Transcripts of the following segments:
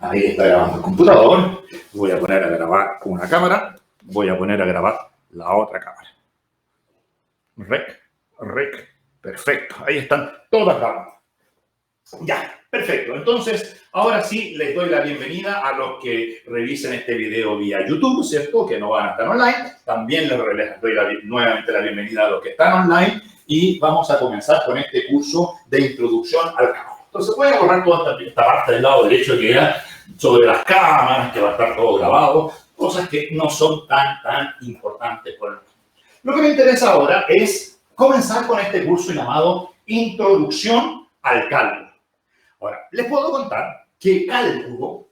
Ahí está grabando el computador. Voy a poner a grabar una cámara. Voy a poner a grabar la otra cámara. Rec. Perfecto. Ahí están todas grabando. Ya, perfecto. Entonces, ahora sí les doy la bienvenida a los que revisen este video vía YouTube, ¿cierto? Que no van a estar online. También les doy nuevamente la bienvenida a los que están online. Y vamos a comenzar con este curso de introducción al cálculo. Entonces, voy a borrar toda esta parte del lado derecho que era sobre las cámaras, que va a estar todo grabado, cosas que no son tan importantes por el momento. Lo que me interesa ahora es comenzar con este curso llamado Introducción al Cálculo. Ahora, les puedo contar que cálculo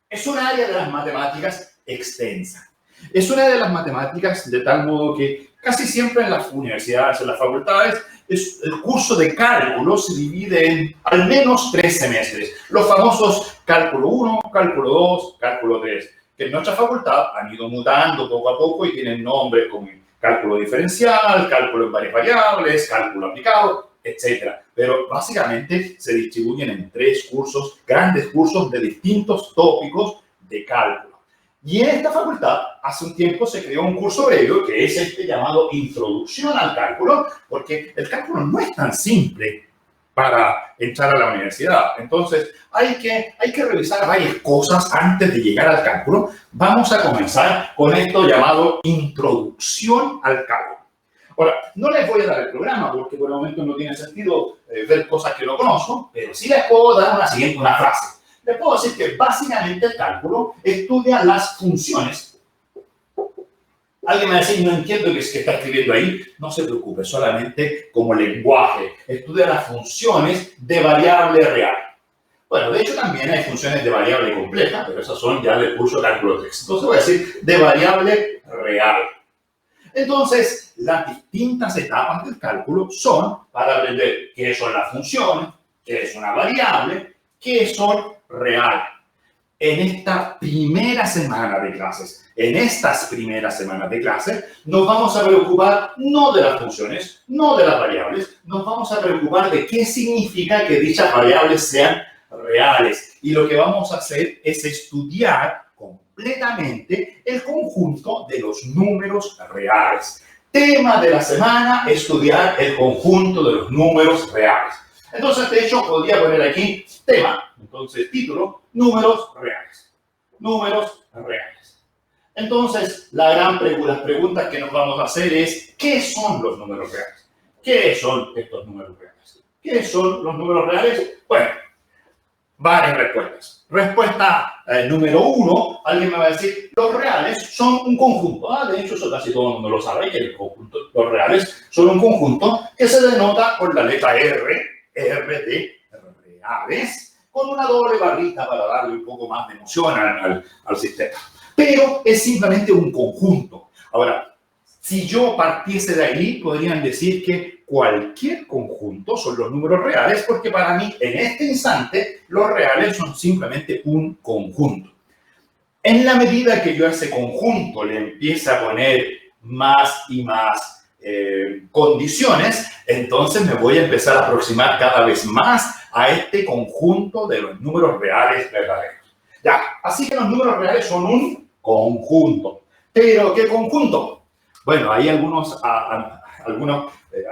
es un área de las matemáticas extensa. Es una de las matemáticas de tal modo que casi siempre en las universidades, en las facultades, el curso de cálculo se divide en al menos 3 semestres. Los famosos cálculo 1, cálculo 2, cálculo 3, que en nuestra facultad han ido mutando poco a poco y tienen nombres como cálculo diferencial, cálculo en varias variables, cálculo aplicado, etc. Pero básicamente se distribuyen en 3 cursos, grandes cursos de distintos tópicos de cálculo. Y en esta facultad, hace un tiempo se creó un curso previo que es este llamado Introducción al Cálculo, porque el cálculo no es tan simple para entrar a la universidad. Entonces, hay que revisar varias cosas antes de llegar al cálculo. Vamos a comenzar con esto llamado Introducción al Cálculo. Ahora, no les voy a dar el programa porque por el momento no tiene sentido ver cosas que no conozco, pero sí les puedo dar una frase. Les puedo decir que básicamente el cálculo estudia las funciones. Alguien me va a decir, no entiendo qué es que está escribiendo ahí. No se preocupe, solamente como lenguaje. Estudia las funciones de variable real. Bueno, de hecho también hay funciones de variable completa, pero esas son ya del curso de cálculo 3. Entonces voy a decir de variable real. Entonces, las distintas etapas del cálculo son para aprender qué son las funciones, qué es una variable, qué son real. En esta primera semana de clases, en estas primeras semanas de clases, nos vamos a preocupar no de las funciones, no de las variables, nos vamos a preocupar de qué significa que dichas variables sean reales. Y lo que vamos a hacer es estudiar completamente el conjunto de los números reales. Tema de la semana, estudiar el conjunto de los números reales. Entonces, de hecho, podría poner aquí tema. Entonces, título, números reales. Números reales. Entonces, las preguntas que nos vamos a hacer es, ¿qué son los números reales? ¿Qué son estos números reales? ¿Qué son los números reales? Bueno, varias respuestas. Respuesta número 1, alguien me va a decir, los reales son un conjunto. De hecho, eso casi todo el mundo lo sabe, que los reales son un conjunto que se denota con la letra R de reales, con una doble barrita para darle un poco más de emoción al sistema. Pero es simplemente un conjunto. Ahora, si yo partiese de ahí, podrían decir que cualquier conjunto son los números reales, porque para mí, en este instante, los reales son simplemente un conjunto. En la medida que yo a ese conjunto le empiece a poner más y más condiciones, entonces me voy a empezar a aproximar cada vez más a este conjunto de los números reales verdaderos. Ya, así que los números reales son un conjunto. ¿Pero qué conjunto? Bueno, ahí algunos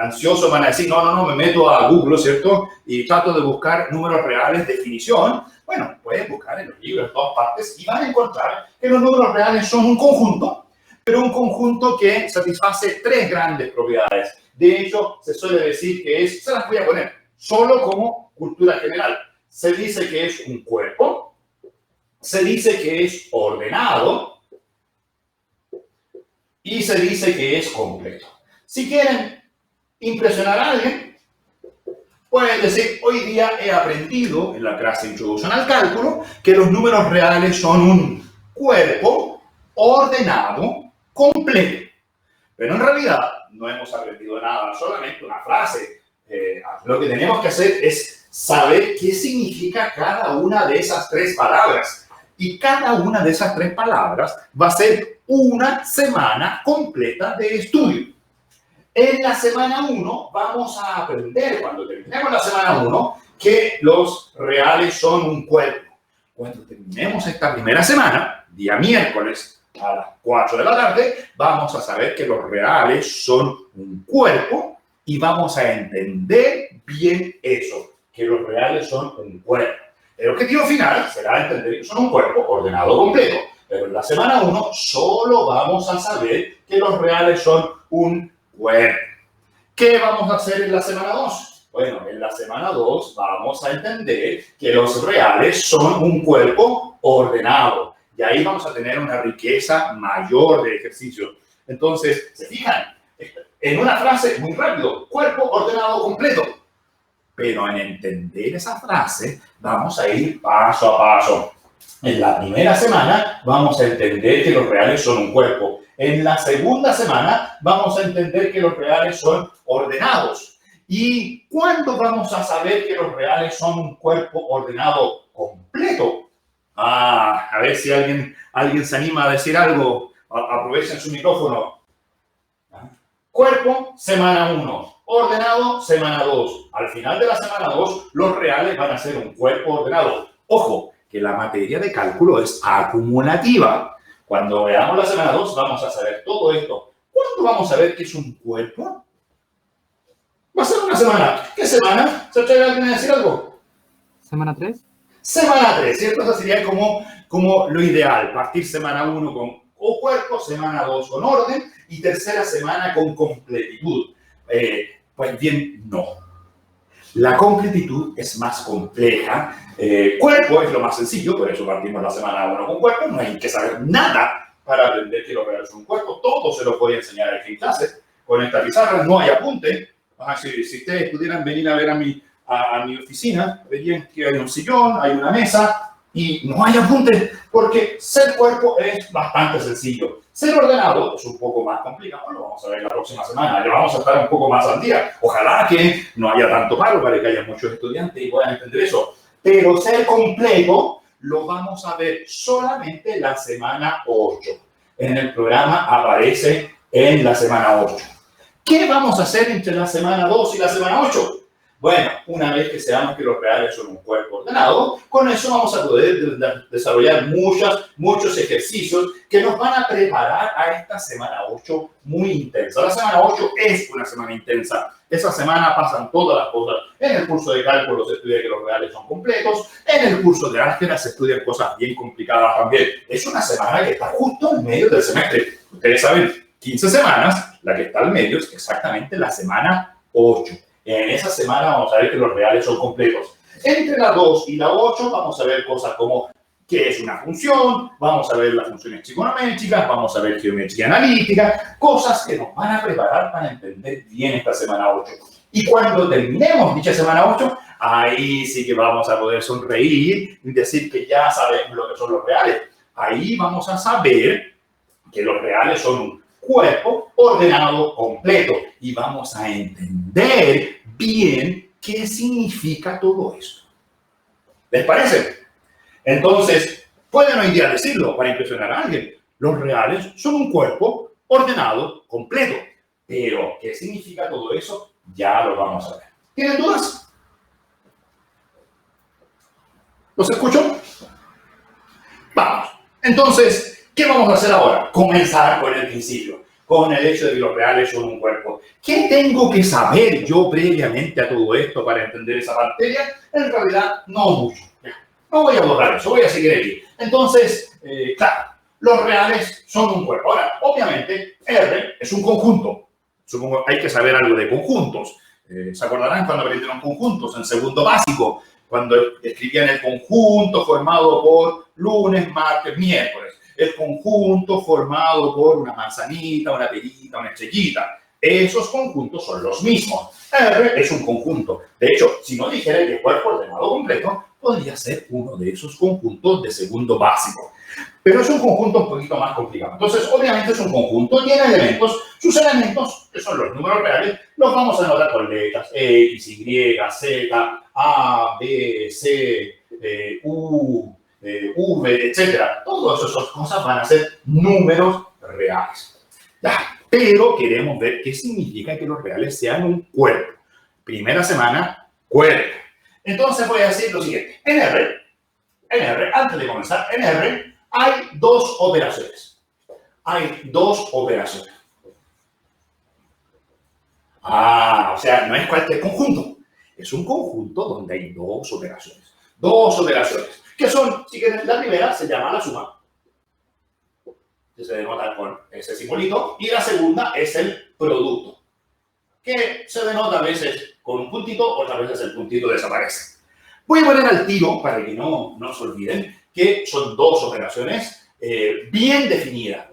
ansiosos van a decir, no, me meto a Google, ¿cierto? Y trato de buscar números reales, definición. Bueno, pueden buscar en los libros, en todas partes, y van a encontrar que los números reales son un conjunto, pero un conjunto que satisface 3 grandes propiedades. De hecho, se suele decir que se las voy a poner, solo como cultura general. Se dice que es un cuerpo, se dice que es ordenado, y se dice que es completo. Si quieren impresionar a alguien, pueden decir, hoy día he aprendido en la clase de Introducción al Cálculo que los números reales son un cuerpo ordenado, completo. Pero en realidad no hemos aprendido nada, solamente una frase. Lo que tenemos que hacer es saber qué significa cada una de esas 3 palabras. Y cada una de esas 3 palabras va a ser una semana completa de estudio. En la semana 1 vamos a aprender, cuando terminemos la semana 1, que los reales son un cuerpo. cuando terminemos esta primera semana, día miércoles a las 4 de la tarde, vamos a saber que los reales son un cuerpo y vamos a entender bien eso, que los reales son un cuerpo. El objetivo final será entender que son un cuerpo ordenado completo, pero en la semana 1 solo vamos a saber que los reales son un cuerpo. ¿Qué vamos a hacer en la semana 2? Bueno, en la semana 2 vamos a entender que los reales son un cuerpo ordenado. Y ahí vamos a tener una riqueza mayor de ejercicios. Entonces, ¿se fijan? En una frase muy rápido, cuerpo ordenado completo. Pero en entender esa frase, vamos a ir paso a paso. En la primera semana vamos a entender que los reales son un cuerpo. En la segunda semana vamos a entender que los reales son ordenados. ¿Y cuándo vamos a saber que los reales son un cuerpo ordenado completo? A ver si alguien se anima a decir algo. Aprovechen su micrófono. Cuerpo, semana 1. Ordenado, semana 2. Al final de la semana 2, los reales van a ser un cuerpo ordenado. Ojo, que la materia de cálculo es acumulativa. Cuando veamos la semana 2, vamos a saber todo esto. ¿Cuándo vamos a ver que es un cuerpo? Va a ser una semana. ¿Qué semana? ¿Se atreve alguien a decir algo? Semana 3. Semana 3, ¿cierto? Eso sería como lo ideal. Partir semana 1 con cuerpo, semana 2 con orden y tercera semana con completitud. Pues bien, no. La completitud es más compleja. Cuerpo es lo más sencillo, por eso partimos la semana 1 con cuerpo. No hay que saber nada para aprender que los reales son un cuerpo. Todo se lo voy a enseñar aquí en clase. Con esta pizarra no hay apunte. Si ustedes pudieran venir a ver a mi oficina, verían que hay un sillón, hay una mesa y no hay apunte, porque ser cuerpo es bastante sencillo. Ser ordenado es un poco más complicado, lo vamos a ver la próxima semana, ya vamos a estar un poco más al día. Ojalá que no haya tanto paro para que haya muchos estudiantes y puedan entender eso. Pero ser completo lo vamos a ver solamente la semana 8. En el programa aparece en la semana 8. ¿Qué vamos a hacer entre la semana 2 y la semana 8? Bueno, una vez que sepamos que los reales son un cuerpo ordenado, con eso vamos a poder desarrollar muchos ejercicios que nos van a preparar a esta semana 8 muy intensa. La semana 8 es una semana intensa. Esa semana pasan todas las cosas. En el curso de cálculo se estudia que los reales son completos. En el curso de álgebra se estudian cosas bien complicadas también. Es una semana que está justo en medio del semestre. Ustedes saben, 15 semanas, la que está al medio es exactamente la semana 8. En esa semana vamos a ver que los reales son completos. Entre la 2 y la 8 vamos a ver cosas como qué es una función, vamos a ver las funciones trigonométricas, vamos a ver geometría analítica, cosas que nos van a preparar para entender bien esta semana 8. Y cuando terminemos dicha semana 8, ahí sí que vamos a poder sonreír y decir que ya sabemos lo que son los reales. Ahí vamos a saber que los reales son un cuerpo ordenado completo y vamos a entender bien qué significa todo esto. ¿Les parece? Entonces, pueden hoy día decirlo para impresionar a alguien. Los reales son un cuerpo ordenado completo. Pero, ¿qué significa todo eso? Ya lo vamos a ver. ¿Tienen dudas? ¿Los escucho? Vamos. Entonces, ¿qué vamos a hacer ahora? Comenzar con el principio, con el hecho de que los reales son un cuerpo. ¿Qué tengo que saber yo previamente a todo esto para entender esa materia? En realidad, no mucho. No voy a borrar eso, voy a seguir aquí. Entonces, claro, los reales son un cuerpo. Ahora, obviamente, R es un conjunto. Supongo que hay que saber algo de conjuntos. ¿Se acordarán cuando aprendieron conjuntos en segundo básico? Cuando escribían el conjunto formado por lunes, martes, miércoles. El conjunto formado por una manzanita, una perita, una estrellita. Esos conjuntos son los mismos. R es un conjunto. De hecho, si no dijera que el cuerpo ordenado completo, podría ser uno de esos conjuntos de segundo básico. Pero es un conjunto un poquito más complicado. Entonces, obviamente es un conjunto, tiene elementos. Sus elementos, que son los números reales, los vamos a anotar con letras X, Y, Z, A, B, C, U, V, etc. Todas esas cosas van a ser números reales. Ya, pero queremos ver qué significa que los reales sean un cuerpo. Primera semana, cuerpo. Entonces voy a decir lo siguiente. En R, en R, antes de comenzar, en R hay dos operaciones. Hay dos operaciones. O sea, no es cualquier conjunto. Es un conjunto donde hay dos operaciones. Dos operaciones. Que son, si quieren, la primera se llama la suma, que se denota con ese simbolito, y la segunda es el producto, que se denota a veces con un puntito, otras veces el puntito desaparece. Voy a poner al tiro, para que no se olviden, que son dos operaciones bien definidas.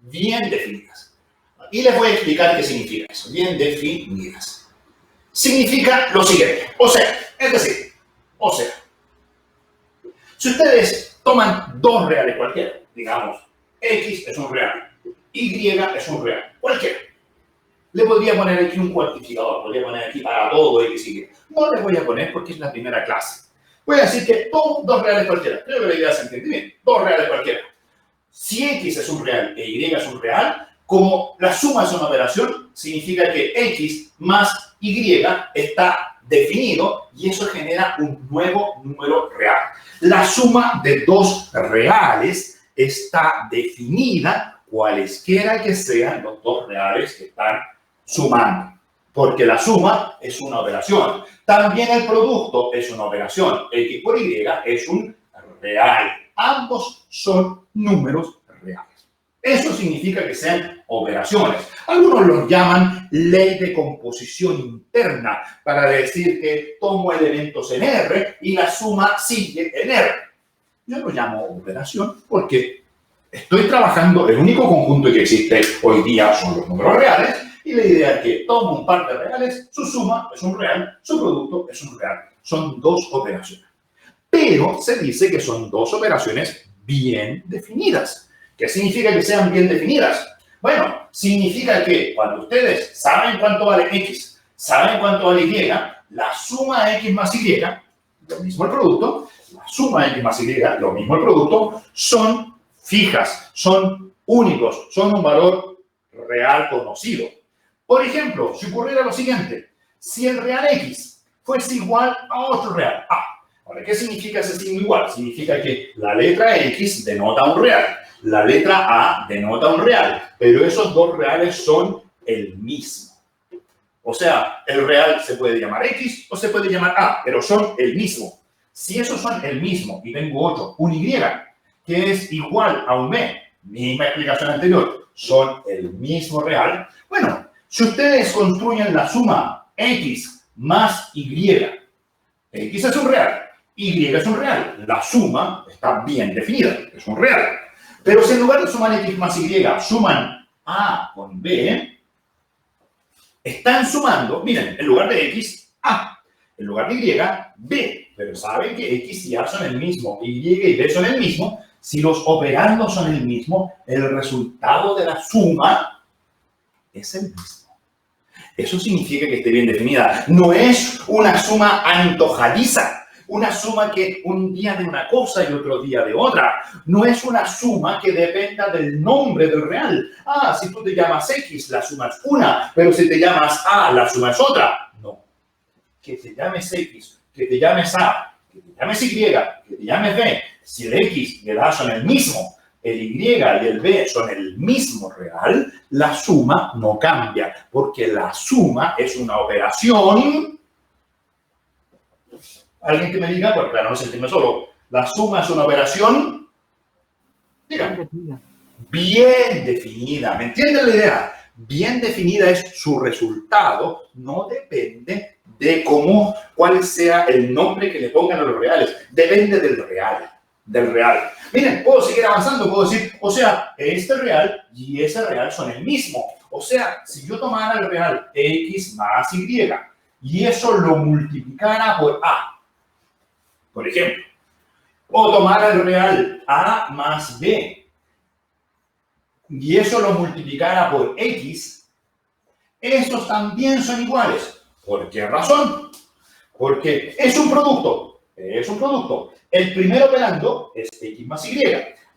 Bien definidas. Y les voy a explicar qué significa eso. Bien definidas. Significa lo siguiente. O sea, es decir, si ustedes toman dos reales cualquiera, digamos, X es un real, Y es un real, cualquiera. Le podría poner aquí un cuantificador, podría poner aquí para todo X, Y. No le voy a poner porque es la primera clase. Voy a decir que tomo dos reales cualquiera. Creo que la idea se entiende bien. Dos reales cualquiera. Si X es un real e Y es un real, como la suma es una operación, significa que X más Y está definido y eso genera un nuevo número real. La suma de dos reales está definida cualesquiera que sean los dos reales que están sumando, porque la suma es una operación. También el producto es una operación. X por Y es un real. Ambos son números reales. Eso significa que sean operaciones. Algunos los llaman ley de composición interna para decir que tomo elementos en R y la suma sigue en R. Yo lo llamo operación porque estoy trabajando, el único conjunto que existe hoy día son los números reales y la idea es que tomo un par de reales, su suma es un real, su producto es un real. Son dos operaciones. Pero se dice que son dos operaciones bien definidas. ¿Qué significa que sean bien definidas? Bueno, significa que cuando ustedes saben cuánto vale X, saben cuánto vale Y, la suma de X más Y, lo mismo el producto, la suma de X más Y, lo mismo el producto, son fijas, son únicos, son un valor real conocido. Por ejemplo, si ocurriera lo siguiente, si el real X fuese igual a otro real A. Ahora, ¿qué significa ese signo igual? Significa que la letra X denota un real, la letra A denota un real, pero esos dos reales son el mismo. O sea, el real se puede llamar X o se puede llamar A, pero son el mismo. Si esos son el mismo y tengo otro, un Y, que es igual a un B, misma explicación anterior, son el mismo real. Bueno, si ustedes construyen la suma X más Y, X es un real, Y es un real, la suma está bien definida, es un real. Pero si en lugar de sumar X más Y, suman A con B, están sumando, miren, en lugar de X, A, en lugar de Y, B. Pero saben que X y A son el mismo, Y y B son el mismo. Si los operandos son el mismo, el resultado de la suma es el mismo. Eso significa que esté bien definida. No es una suma antojadiza. Una suma que un día de una cosa y otro día de otra. No es una suma que dependa del nombre del real. Si tú te llamas X, la suma es una, pero si te llamas A, la suma es otra. No. Que te llames X, que te llames A, que te llames Y, que te llames B, si el X y el A son el mismo, el Y y el B son el mismo real, la suma no cambia, porque la suma es una operación. Alguien que me diga, porque claro, no sentirme solo. La suma es una operación, díganme, bien definida. ¿Me entienden la idea? Bien definida es su resultado, no depende de cuál sea el nombre que le pongan a los reales. Depende del real. Miren, puedo seguir avanzando, puedo decir, o sea, este real y ese real son el mismo. O sea, si yo tomara el real X más Y y eso lo multiplicara por A, por ejemplo, o tomar el real A más B y eso lo multiplicara por X, estos también son iguales. ¿Por qué razón? Porque es un producto. El primer operando es X más Y.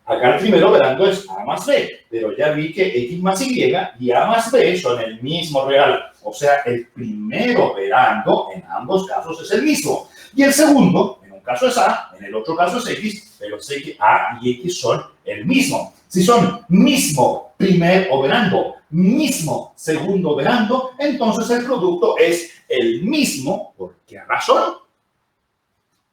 Acá el primer operando es A más B, pero ya vi que X más Y y A más B son el mismo real. O sea, el primer operando en ambos casos es el mismo. Y el segundo, en un caso es A, en el otro caso es X, pero sé que A y X son el mismo. Si son mismo primer operando, mismo segundo operando, entonces el producto es el mismo. ¿Por qué razón?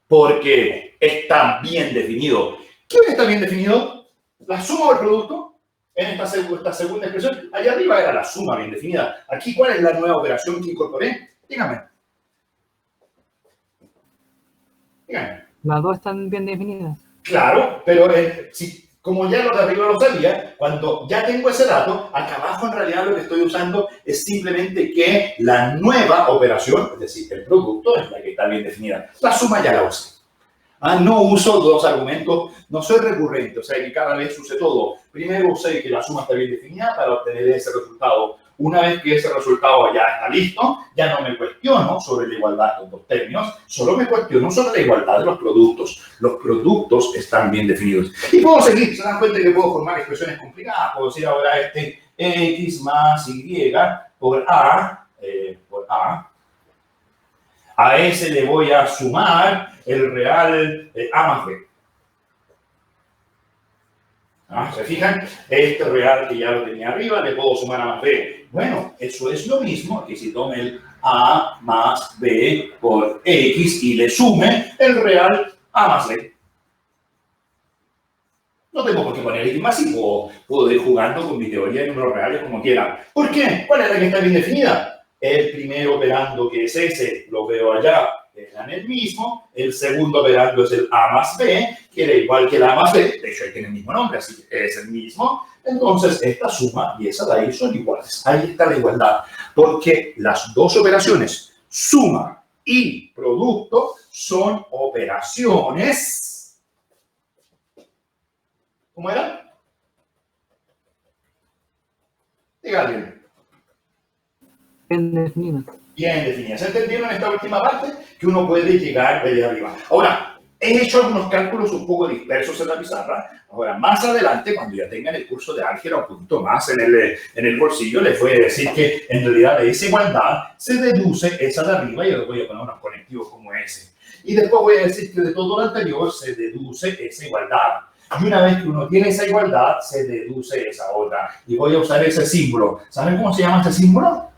Porque está bien definido. ¿Quién está bien definido? La suma del producto. En esta segunda expresión, allá arriba era la suma bien definida. Aquí, ¿cuál es la nueva operación que incorporé? Dígame. Dígame. Las dos están bien definidas. Claro, pero si, como ya lo de arriba lo sabía, cuando ya tengo ese dato, acá abajo en realidad lo que estoy usando es simplemente que la nueva operación, es decir, el producto, es la que está bien definida. La suma ya la usé. No uso dos argumentos, no soy recurrente, o sea que cada vez use todo. Primero usé que la suma está bien definida para obtener ese resultado. Una vez que ese resultado ya está listo, ya no me cuestiono sobre la igualdad de dos términos, solo me cuestiono sobre la igualdad de los productos. Los productos están bien definidos. Y puedo seguir, se dan cuenta que puedo formar expresiones complicadas. Puedo decir ahora X más Y por A. A ese le voy a sumar el real A más B. ¿Se fijan? Este real que ya lo tenía arriba, le puedo sumar A más B. Bueno, eso es lo mismo que si tome el A más B por X y le sume el real A más B. No tengo por qué poner X más y puedo ir jugando con mi teoría de números reales como quiera. ¿Por qué? ¿Cuál es la que está bien definida? El primer operando, que es ese, lo veo allá, eran el mismo. El segundo operando es el A más B, que era igual que el A más B. De hecho, tiene el mismo nombre, así que es el mismo. Entonces, esta suma y esa de ahí son iguales. Ahí está la igualdad. Porque las dos operaciones, suma y producto, son operaciones. ¿Cómo era? Díganle. Bien definidas. Bien definidas. ¿Se entendieron esta última parte? Que uno puede llegar de allá arriba. Ahora, he hecho algunos cálculos un poco dispersos en la pizarra. Ahora, más adelante, cuando ya tengan el curso de álgebra un poquito más en el bolsillo, les voy a decir que en realidad de esa igualdad se deduce esa de arriba y yo les voy a poner unos conectivos como ese. Y después voy a decir que de todo lo anterior se deduce esa igualdad. Y una vez que uno tiene esa igualdad, se deduce esa otra. Y voy a usar ese símbolo. ¿Saben cómo se llama ese símbolo?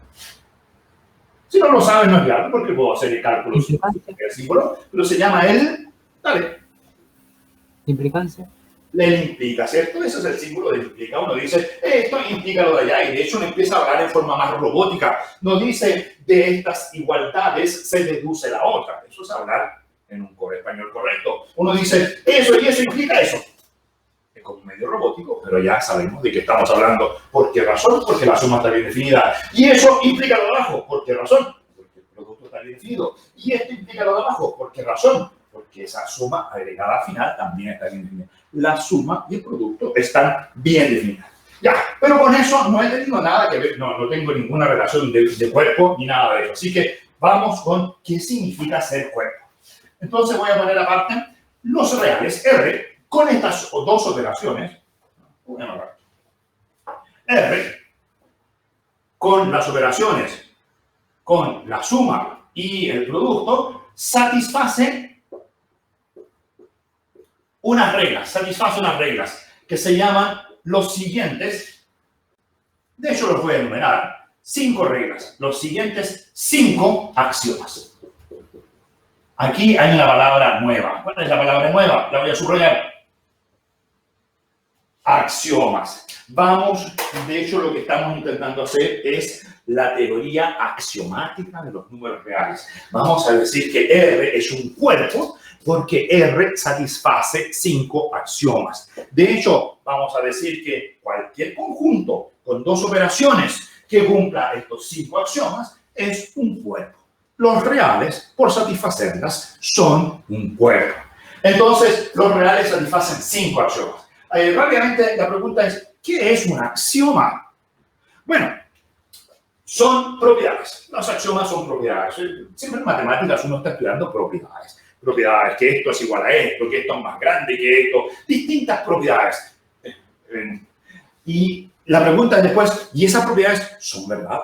Si no lo saben, no es grave, porque puedo hacer el cálculo sin el símbolo, pero se llama el... Dale. Implicancia. Le implica, ¿cierto? Ese es el símbolo de implica. Uno dice, esto implica lo de allá, y de hecho uno empieza a hablar en forma más robótica. No dice, de estas igualdades se deduce la otra. Eso es hablar en un español correcto. Uno dice, eso y eso implica eso. Es como medio robótico, pero ya sabemos de qué estamos hablando. ¿Por qué razón? Porque la suma está bien definida. Y eso implica lo de abajo. ¿Por qué razón? Porque el producto está bien definido. Y esto implica lo de abajo. ¿Por qué razón? Porque esa suma agregada al final también está bien definida. La suma y el producto están bien definidas. Ya, pero con eso no he tenido nada que ver, no tengo ninguna relación de cuerpo ni nada de eso. Así que vamos con qué significa ser cuerpo. Entonces voy a poner aparte los reales R con estas dos operaciones. R con las operaciones con la suma y el producto satisface unas reglas que se llaman los siguientes. De hecho, los voy a enumerar. 5 reglas. Los siguientes 5 axiomas. Aquí hay una palabra nueva. ¿Cuál es la palabra nueva? La voy a subrayar. Axiomas. Vamos, de hecho, lo que estamos intentando hacer es la teoría axiomática de los números reales. Vamos a decir que R es un cuerpo porque R satisface 5 axiomas. De hecho, vamos a decir que cualquier conjunto con dos operaciones que cumpla estos 5 axiomas es un cuerpo. Los reales, por satisfacerlas, son un cuerpo. Entonces, los reales satisfacen 5 axiomas. Rápidamente, la pregunta es, ¿qué es un axioma? Bueno, son propiedades. Los axiomas son propiedades. Siempre en matemáticas uno está estudiando propiedades. Propiedades, que esto es igual a esto, que esto es más grande que esto. Distintas propiedades. Y la pregunta es después, ¿y esas propiedades son verdad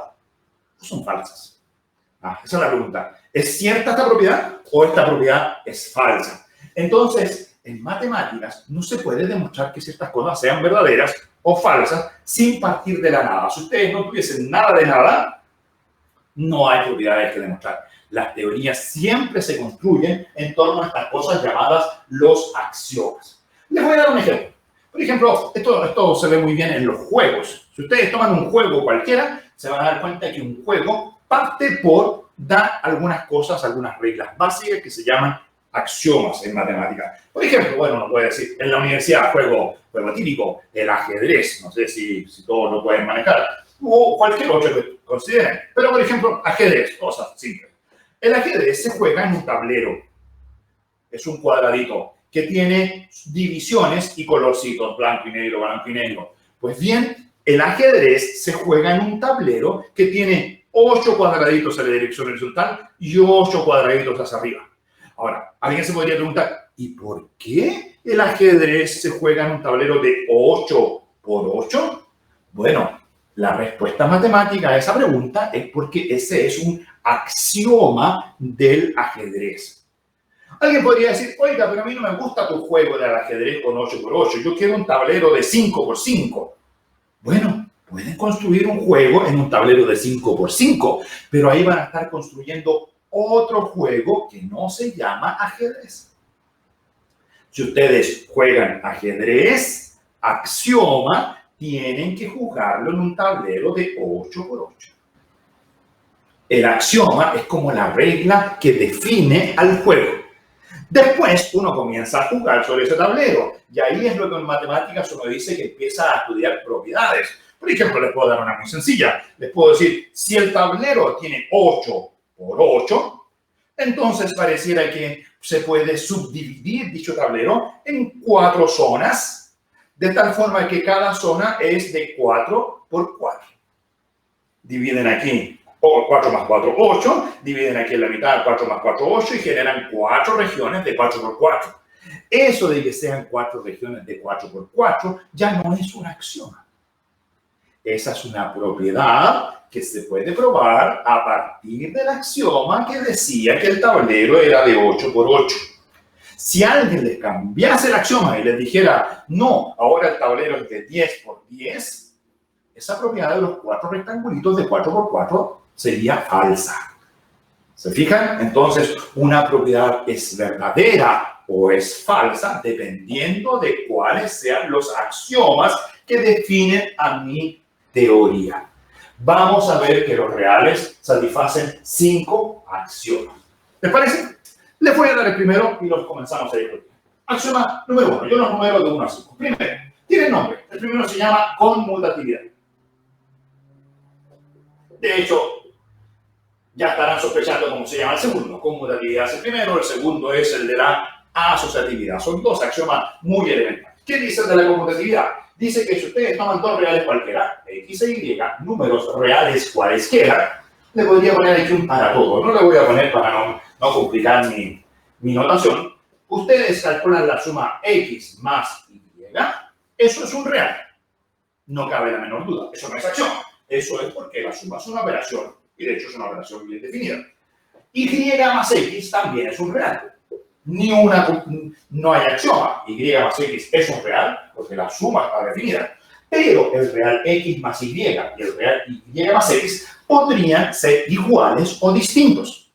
o son falsas? Esa es la pregunta. ¿Es cierta esta propiedad o esta propiedad es falsa? Entonces, en matemáticas no se puede demostrar que ciertas cosas sean verdaderas o falsas sin partir de la nada. Si ustedes no tuviesen nada de nada, no hay propiedades que demostrar. Las teorías siempre se construyen en torno a estas cosas llamadas los axiomas. Les voy a dar un ejemplo. Por ejemplo, esto se ve muy bien en los juegos. Si ustedes toman un juego cualquiera, se van a dar cuenta que un juego parte por dar algunas cosas, algunas reglas básicas que se llaman axiomas en matemáticas. Por ejemplo, bueno, no puede decir, en la universidad juego típico, el ajedrez, no sé si todos lo pueden manejar, o cualquier otro que consideren. Pero, por ejemplo, ajedrez, cosas simples. El ajedrez se juega en un tablero. Es un cuadradito que tiene divisiones y colorcitos, blanco y negro, blanco y negro. Pues bien, el ajedrez se juega en un tablero que tiene 8 cuadraditos en la dirección horizontal y 8 cuadraditos hacia arriba. Ahora, alguien se podría preguntar, ¿y por qué el ajedrez se juega en un tablero de 8 por 8? Bueno, la respuesta matemática a esa pregunta es porque ese es un axioma del ajedrez. Alguien podría decir, oiga, pero a mí no me gusta tu juego del ajedrez con 8 por 8, yo quiero un tablero de 5 por 5. Bueno, pueden construir un juego en un tablero de 5 por 5, pero ahí van a estar construyendo otro juego que no se llama ajedrez. Si ustedes juegan ajedrez, axioma, tienen que jugarlo en un tablero de 8 por 8. El axioma es como la regla que define al juego. Después uno comienza a jugar sobre ese tablero y ahí es lo que en matemáticas uno dice que empieza a estudiar propiedades. Por ejemplo, les puedo dar una muy sencilla. Les puedo decir, si el tablero tiene 8 por 8, entonces pareciera que se puede subdividir dicho tablero en 4 zonas, de tal forma que cada zona es de 4 por 4. Dividen aquí 4 más 4, 8, dividen aquí en la mitad 4 más 4, 8 y generan 4 regiones de 4 por 4. Eso de que sean 4 regiones de 4 por 4 ya no es un axioma. Esa es una propiedad que se puede probar a partir del axioma que decía que el tablero era de 8 por 8. Si alguien les cambiase el axioma y les dijera, no, ahora el tablero es de 10 por 10, esa propiedad de los 4 rectangulitos de 4 por 4 sería falsa. ¿Se fijan? Entonces, una propiedad es verdadera o es falsa dependiendo de cuáles sean los axiomas que definen a mi teoría. Vamos a ver que los reales satisfacen 5 axiomas. ¿Les parece? Les voy a dar el primero y los comenzamos a discutir. Axioma número 1. Yo los numero de 1 a 5. Primero, tiene nombre. El primero se llama conmutatividad. De hecho, ya estarán sospechando cómo se llama el segundo. Conmutatividad es el primero, el segundo es el de la asociatividad. Son dos axiomas muy elementales. ¿Qué dice el de la conmutatividad? Dice que si ustedes toman dos reales cualquiera, X e Y, números reales cualesquiera, le podría poner aquí un para todo. No le voy a poner para no complicar mi notación. Ustedes calculan la suma X más Y. Eso es un real. No cabe la menor duda. Eso no es axioma. Eso es porque la suma es una operación. Y de hecho es una operación bien definida. Y más X también es un real. No hay axioma. Y más X es un real porque la suma está definida. Pero el real X más Y y el real Y más X podrían ser iguales o distintos.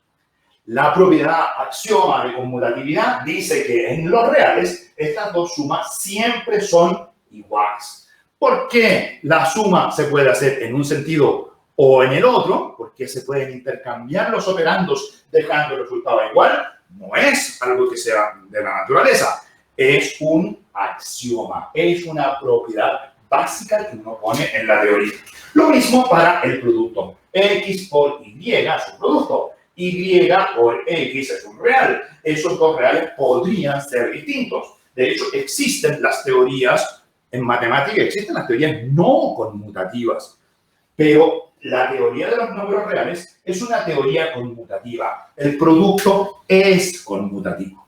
La propiedad axioma de conmutatividad dice que en los reales estas dos sumas siempre son iguales. ¿Por qué la suma se puede hacer en un sentido o en el otro? Porque se pueden intercambiar los operandos dejando el resultado igual. No es algo que sea de la naturaleza. Es un axioma. Es una propiedad básica que uno pone en la teoría. Lo mismo para el producto. X por Y es un producto. Y por X es un real. Esos dos reales podrían ser distintos. De hecho, existen las teorías, en matemática existen las teorías no conmutativas. Pero la teoría de los números reales es una teoría conmutativa. El producto es conmutativo.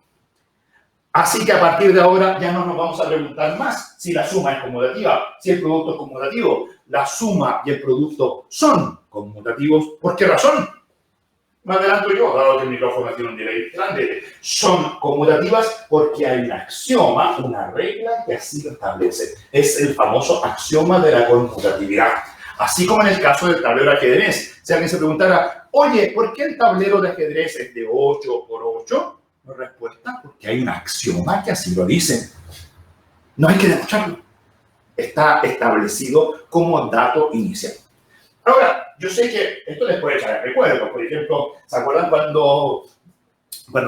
Así que a partir de ahora ya no nos vamos a preguntar más si la suma es conmutativa, si el producto es conmutativo. La suma y el producto son conmutativos. ¿Por qué razón? Me adelanto yo, dado que el micrófono tiene un delay grande. Son conmutativas porque hay un axioma, una regla que así lo establece. Es el famoso axioma de la conmutatividad. Así como en el caso del tablero de ajedrez. Si alguien se preguntara, oye, ¿por qué el tablero de ajedrez es de 8 por 8? La respuesta, porque hay un axioma que así lo dice. No hay que demostrarlo. Está establecido como dato inicial. Ahora, yo sé que esto les puede echar recuerdos. Por ejemplo, ¿se acuerdan cuando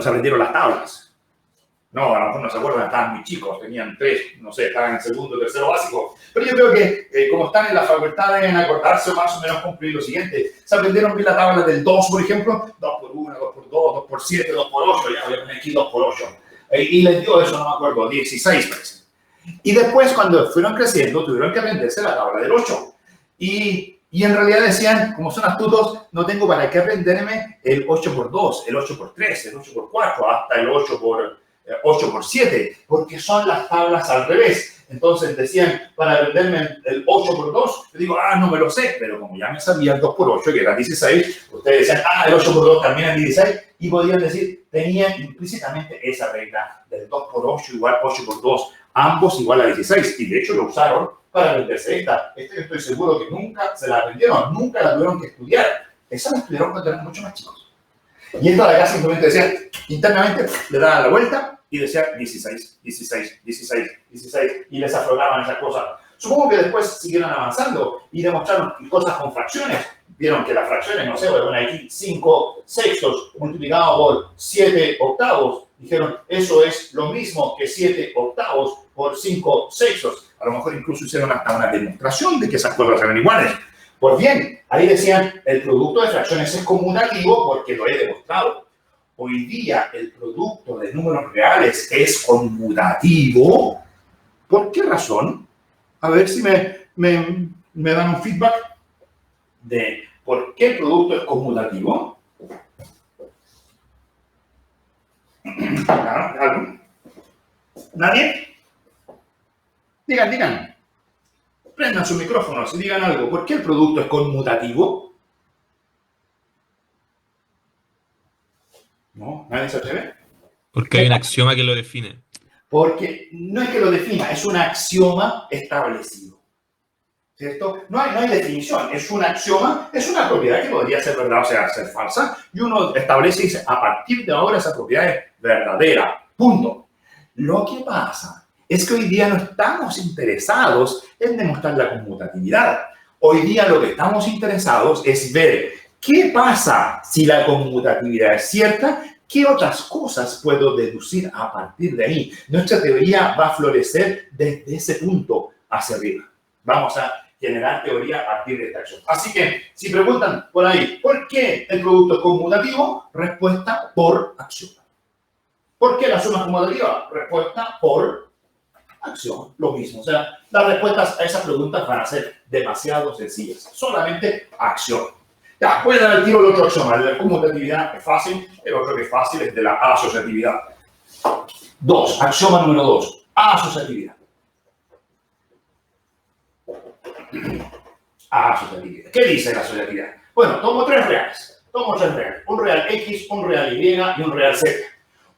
se aprendieron las tablas? No, a lo mejor no se acuerdan, estaban muy chicos, tenían 3, no sé, estaban en segundo, tercero básico. Pero yo creo que como están en la facultad deben acordarse más o menos cumplir lo siguiente. ¿Se aprendieron bien la tabla del 2, por ejemplo? 2 por 1, 2 por 2, 2 por 7, 2 por 8, ya voy a poner aquí 2 por 8. Y les dio eso, no me acuerdo, 16 parece. Y después, cuando fueron creciendo, tuvieron que aprenderse la tabla del 8. Y en realidad decían, como son astutos, no tengo para qué aprenderme el 8 por 2, el 8 por 3, el 8 por 4, hasta el 8 por 7, porque son las tablas al revés. Entonces decían, para aprenderme el 8 por 2, yo digo, no me lo sé, pero como ya me sabía el 2 por 8, que era 16, ustedes decían, el 8 por 2 también es 16, y podían decir, tenían implícitamente esa regla del 2 por 8 igual 8 por 2, ambos igual a 16, y de hecho lo usaron para aprenderse esta. Yo estoy seguro que nunca se la aprendieron, nunca la tuvieron que estudiar. Esa la estudiaron cuando eran mucho más chicos. Y esta de acá simplemente decía, internamente le daban la vuelta y decía 16, 16, 16, 16, y les afloraban esas cosas. Supongo que después siguieron avanzando y demostraron cosas con fracciones. Vieron que las fracciones, no sé, voy a poner aquí 5 sextos multiplicado por 7 octavos. Dijeron, eso es lo mismo que 7 octavos por 5 sextos. A lo mejor incluso hicieron hasta una demostración de que esas cosas eran iguales. Pues bien, ahí decían, el producto de fracciones es conmutativo porque lo he demostrado. Hoy día el producto de números reales es conmutativo. ¿Por qué razón? A ver si me dan un feedback de por qué el producto es conmutativo. ¿Algo? ¿Nadie? Digan. Prendan sus micrófonos y digan algo. ¿Por qué el producto es conmutativo? ¿No? ¿Nadie se atreve? Porque hay un axioma que lo define. Porque no es que lo defina, es un axioma establecido. ¿Cierto? No hay definición, es un axioma, es una propiedad que podría ser verdad o sea, ser falsa, y uno establece y dice, a partir de ahora esa propiedad es verdadera. Punto. Lo que pasa es que hoy día no estamos interesados en demostrar la conmutatividad. Hoy día lo que estamos interesados es ver qué pasa si la conmutatividad es cierta, qué otras cosas puedo deducir a partir de ahí. Nuestra teoría va a florecer desde ese punto hacia arriba. Vamos a generar teoría a partir de esta acción. Así que, si preguntan por ahí, ¿por qué el producto es conmutativo? Respuesta, por acción. ¿Por qué la suma es conmutativa? Respuesta, por acción. Lo mismo. O sea, las respuestas a esas preguntas van a ser demasiado sencillas. Solamente acción. Ya, voy a dar el tiro del otro axioma. El de la conmutatividad es fácil. El otro que es fácil es de la asociatividad. 2. Axioma número 2. Asociatividad. Asociatividad. ¿Qué dice la asociatividad? Bueno, tomo 3 reales. Un real X, un real Y y un real Z.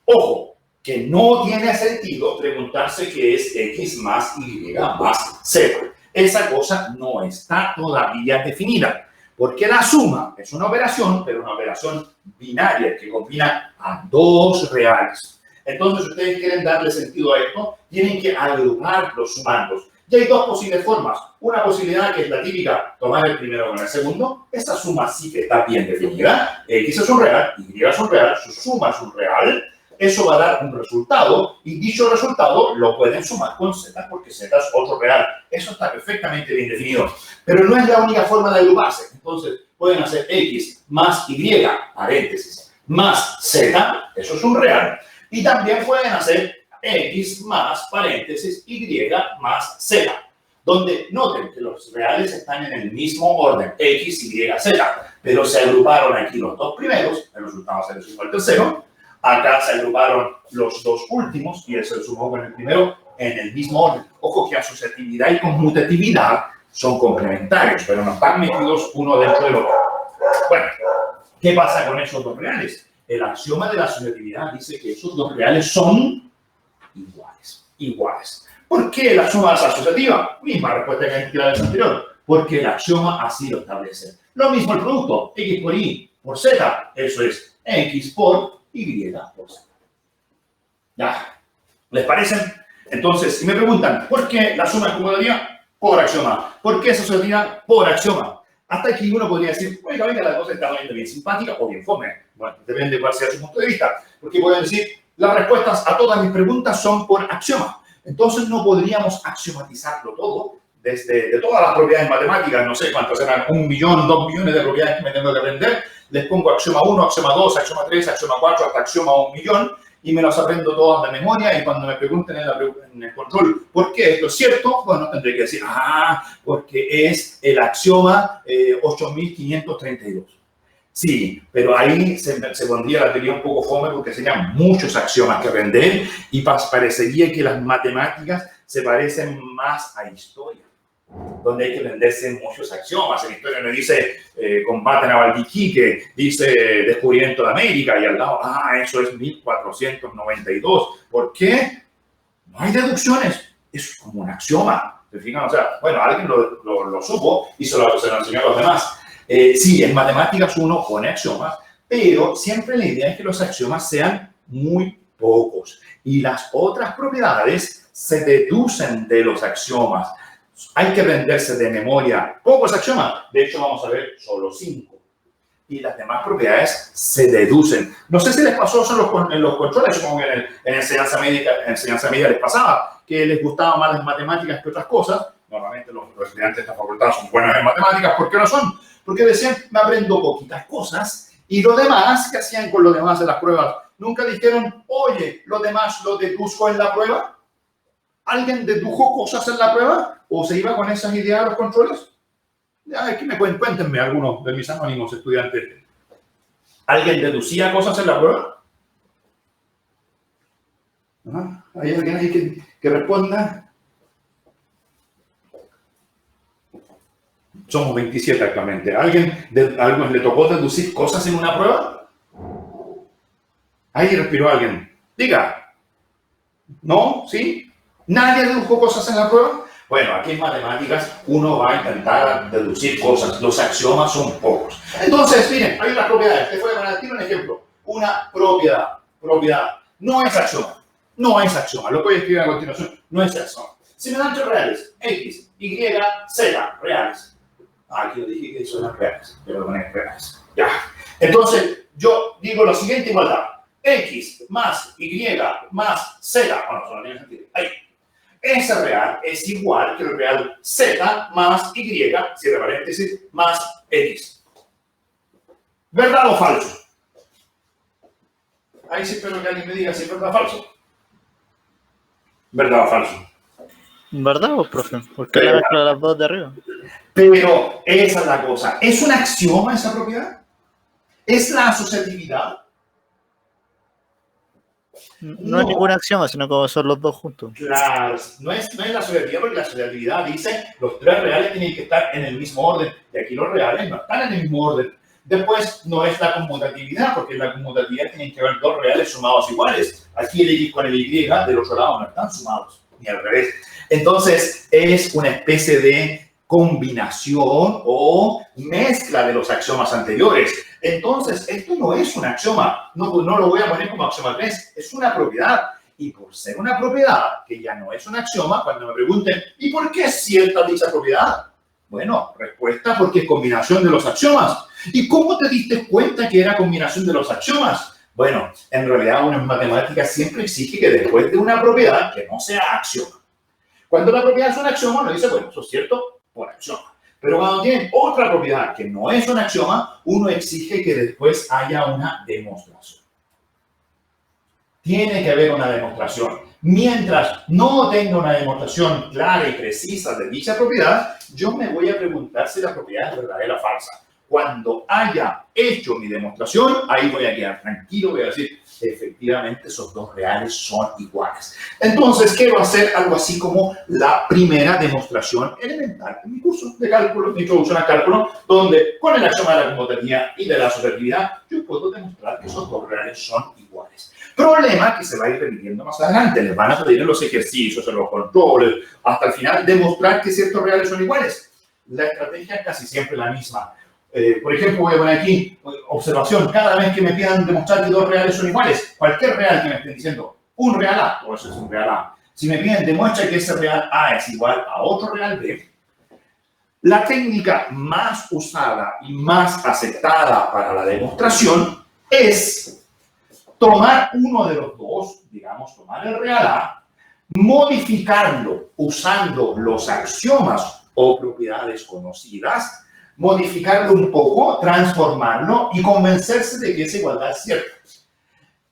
Ojo, que no tiene sentido preguntarse qué es X más Y más Z. Esa cosa no está todavía definida. Porque la suma es una operación, pero una operación binaria que combina a 2 reales. Entonces, si ustedes quieren darle sentido a esto, tienen que agrupar los sumandos. Y hay 2 posibles formas. Una posibilidad que es la típica, tomar el primero con el segundo. Esta suma sí que está bien definida. X es un real, Y es un real, su suma es un real. Eso va a dar un resultado y dicho resultado lo pueden sumar con Z porque Z es otro real. Eso está perfectamente bien definido. Pero no es la única forma de agruparse. Entonces, pueden hacer X más Y, paréntesis, más Z, eso es un real. Y también pueden hacer X más, paréntesis, Y más Z. Donde noten que los reales están en el mismo orden, X, Y, Z. Pero se agruparon aquí los 2 primeros, el resultado va a ser igual al tercero. Acá se agruparon los 2 últimos y eso se sumó con el primero en el mismo orden. Ojo que asociatividad y conmutatividad son complementarios, pero no están metidos uno dentro del otro. Bueno, ¿Qué pasa con esos dos reales? El axioma de la asociatividad dice que esos dos reales son iguales. ¿Por qué el axioma es asociativa? Misma respuesta que la vez anterior. Porque el axioma así lo establece. Lo mismo el producto, x por y por z, eso es x por y por z. ¿Ya? ¿Les parecen? Entonces, si me preguntan, ¿por qué la suma es conmutativa? Por axioma. ¿Por qué es asociativa? Por axioma. Hasta aquí uno podría decir, oiga, la cosa está bien simpática o bien fome. Bueno, depende de cuál sea su punto de vista. Porque pueden decir, las respuestas a todas mis preguntas son por axioma. Entonces no podríamos axiomatizarlo todo, de todas las propiedades matemáticas, no sé cuántas eran, 1 millón, 2 millones de propiedades que me tengo que aprender. Les pongo axioma 1, axioma 2, axioma 3, axioma 4, hasta axioma 1 millón. Y me las aprendo todas de memoria, y cuando me pregunten en el control ¿por qué esto es cierto? Bueno, tendré que decir, porque es el axioma 8532. Sí, pero ahí se pondría la teoría un poco fome porque serían muchos axiomas que aprender y parecería que las matemáticas se parecen más a historia, donde hay que aprenderse muchos axiomas. En historia me dice combate naval de Iquique, dice descubrimiento de América, y al lado, eso es 1492. ¿Por qué? No hay deducciones, es como un axioma. ¿Se fijan? O sea, bueno, alguien lo supo y se lo enseñó a los demás. Sí, en matemáticas uno pone axiomas, pero siempre la idea es que los axiomas sean muy pocos y las otras propiedades se deducen de los axiomas. Hay que aprenderse de memoria pocos axiomas. De hecho, vamos a ver solo 5. Y las demás propiedades se deducen. No sé si les pasó eso en los controles, supongo que en enseñanza media les pasaba, que les gustaban más las matemáticas que otras cosas. Normalmente los estudiantes de esta facultad son buenos en matemáticas. ¿Por qué no son? Porque decían, me aprendo poquitas cosas y lo demás, ¿qué hacían con lo demás en las pruebas? Nunca dijeron, oye, lo demás lo deduzco en la prueba. ¿Alguien dedujo cosas en la prueba? ¿O se iba con esas ideas a los controles? Aquí cuéntenme algunos de mis anónimos estudiantes. ¿Alguien deducía cosas en la prueba? ¿Hay alguien ahí que responda? Somos 27 actualmente. ¿Alguien le tocó deducir cosas en una prueba? Ahí respiró alguien. Diga. ¿No? ¿Sí? ¿Nadie dedujo cosas en la prueba? Bueno, aquí en matemáticas uno va a intentar deducir cosas. Los axiomas son pocos. Entonces, miren, hay unas propiedades. Te voy a dar un ejemplo. Una propiedad. No es axioma. No es axioma. Lo que voy a escribir a continuación no es axioma. Si me dan 3 reales, X, Y, Z, reales. Aquí lo dije que son las reales. Yo lo poner reales. Ya. Entonces, yo digo la siguiente igualdad. X más Y más Z. Bueno, solo tiene sentido. Ahí. Ese real es igual que el real Z más Y, cierre paréntesis, más X. ¿Verdad o falso? Ahí sí espero que alguien me diga si es verdad o falso. ¿Verdad o falso? ¿Verdad o profe? Porque la mezcla de las dos de arriba. Pero esa es la cosa. ¿Es un axioma esa propiedad? ¿Es la asociatividad? No es ningún axioma, sino que son los dos juntos. Claro, no es la asociatividad, porque la asociatividad dice los 3 reales tienen que estar en el mismo orden. Y aquí los reales no están en el mismo orden. Después no es la conmutatividad, porque en la conmutatividad tienen que haber 2 reales sumados iguales. Aquí el X con el Y del otro lado no están sumados, ni al revés. Entonces es una especie de combinación o mezcla de los axiomas anteriores. Entonces, esto no es un axioma. No lo voy a poner como axioma 3. Es una propiedad. Y por ser una propiedad que ya no es un axioma, cuando me pregunten, ¿y por qué es cierta dicha propiedad? Bueno, respuesta porque es combinación de los axiomas. ¿Y cómo te diste cuenta que era combinación de los axiomas? Bueno, en realidad una matemática siempre exige que después de una propiedad que no sea axioma. Cuando la propiedad es un axioma, uno dice, bueno, eso es cierto por axioma. Pero cuando tienen otra propiedad que no es un axioma, uno exige que después haya una demostración. Tiene que haber una demostración. Mientras no tenga una demostración clara y precisa de dicha propiedad, yo me voy a preguntar si la propiedad es verdadera o falsa. Cuando haya hecho mi demostración, ahí voy a quedar tranquilo, voy a decir, efectivamente, esos dos reales son iguales. Entonces, quiero hacer algo así como la primera demostración elemental en mi curso de cálculo, de introducción al cálculo, donde con el axioma de la conmutatividad y de la asociatividad, yo puedo demostrar que esos dos reales son iguales. Problema que se va a ir repitiendo más adelante. Les van a pedir en los ejercicios, en los controles, hasta el final, demostrar que ciertos reales son iguales. La estrategia es casi siempre la misma. Por ejemplo, voy a poner aquí, observación, cada vez que me pidan demostrar que dos reales son iguales, cualquier real que me estén diciendo, un real A, o eso es un real A, si me piden demuestra que ese real A es igual a otro real B, la técnica más usada y más aceptada para la demostración es tomar uno de los dos, digamos, tomar el real A, modificarlo usando los axiomas o propiedades conocidas, modificarlo un poco, transformarlo y convencerse de que esa igualdad es cierta.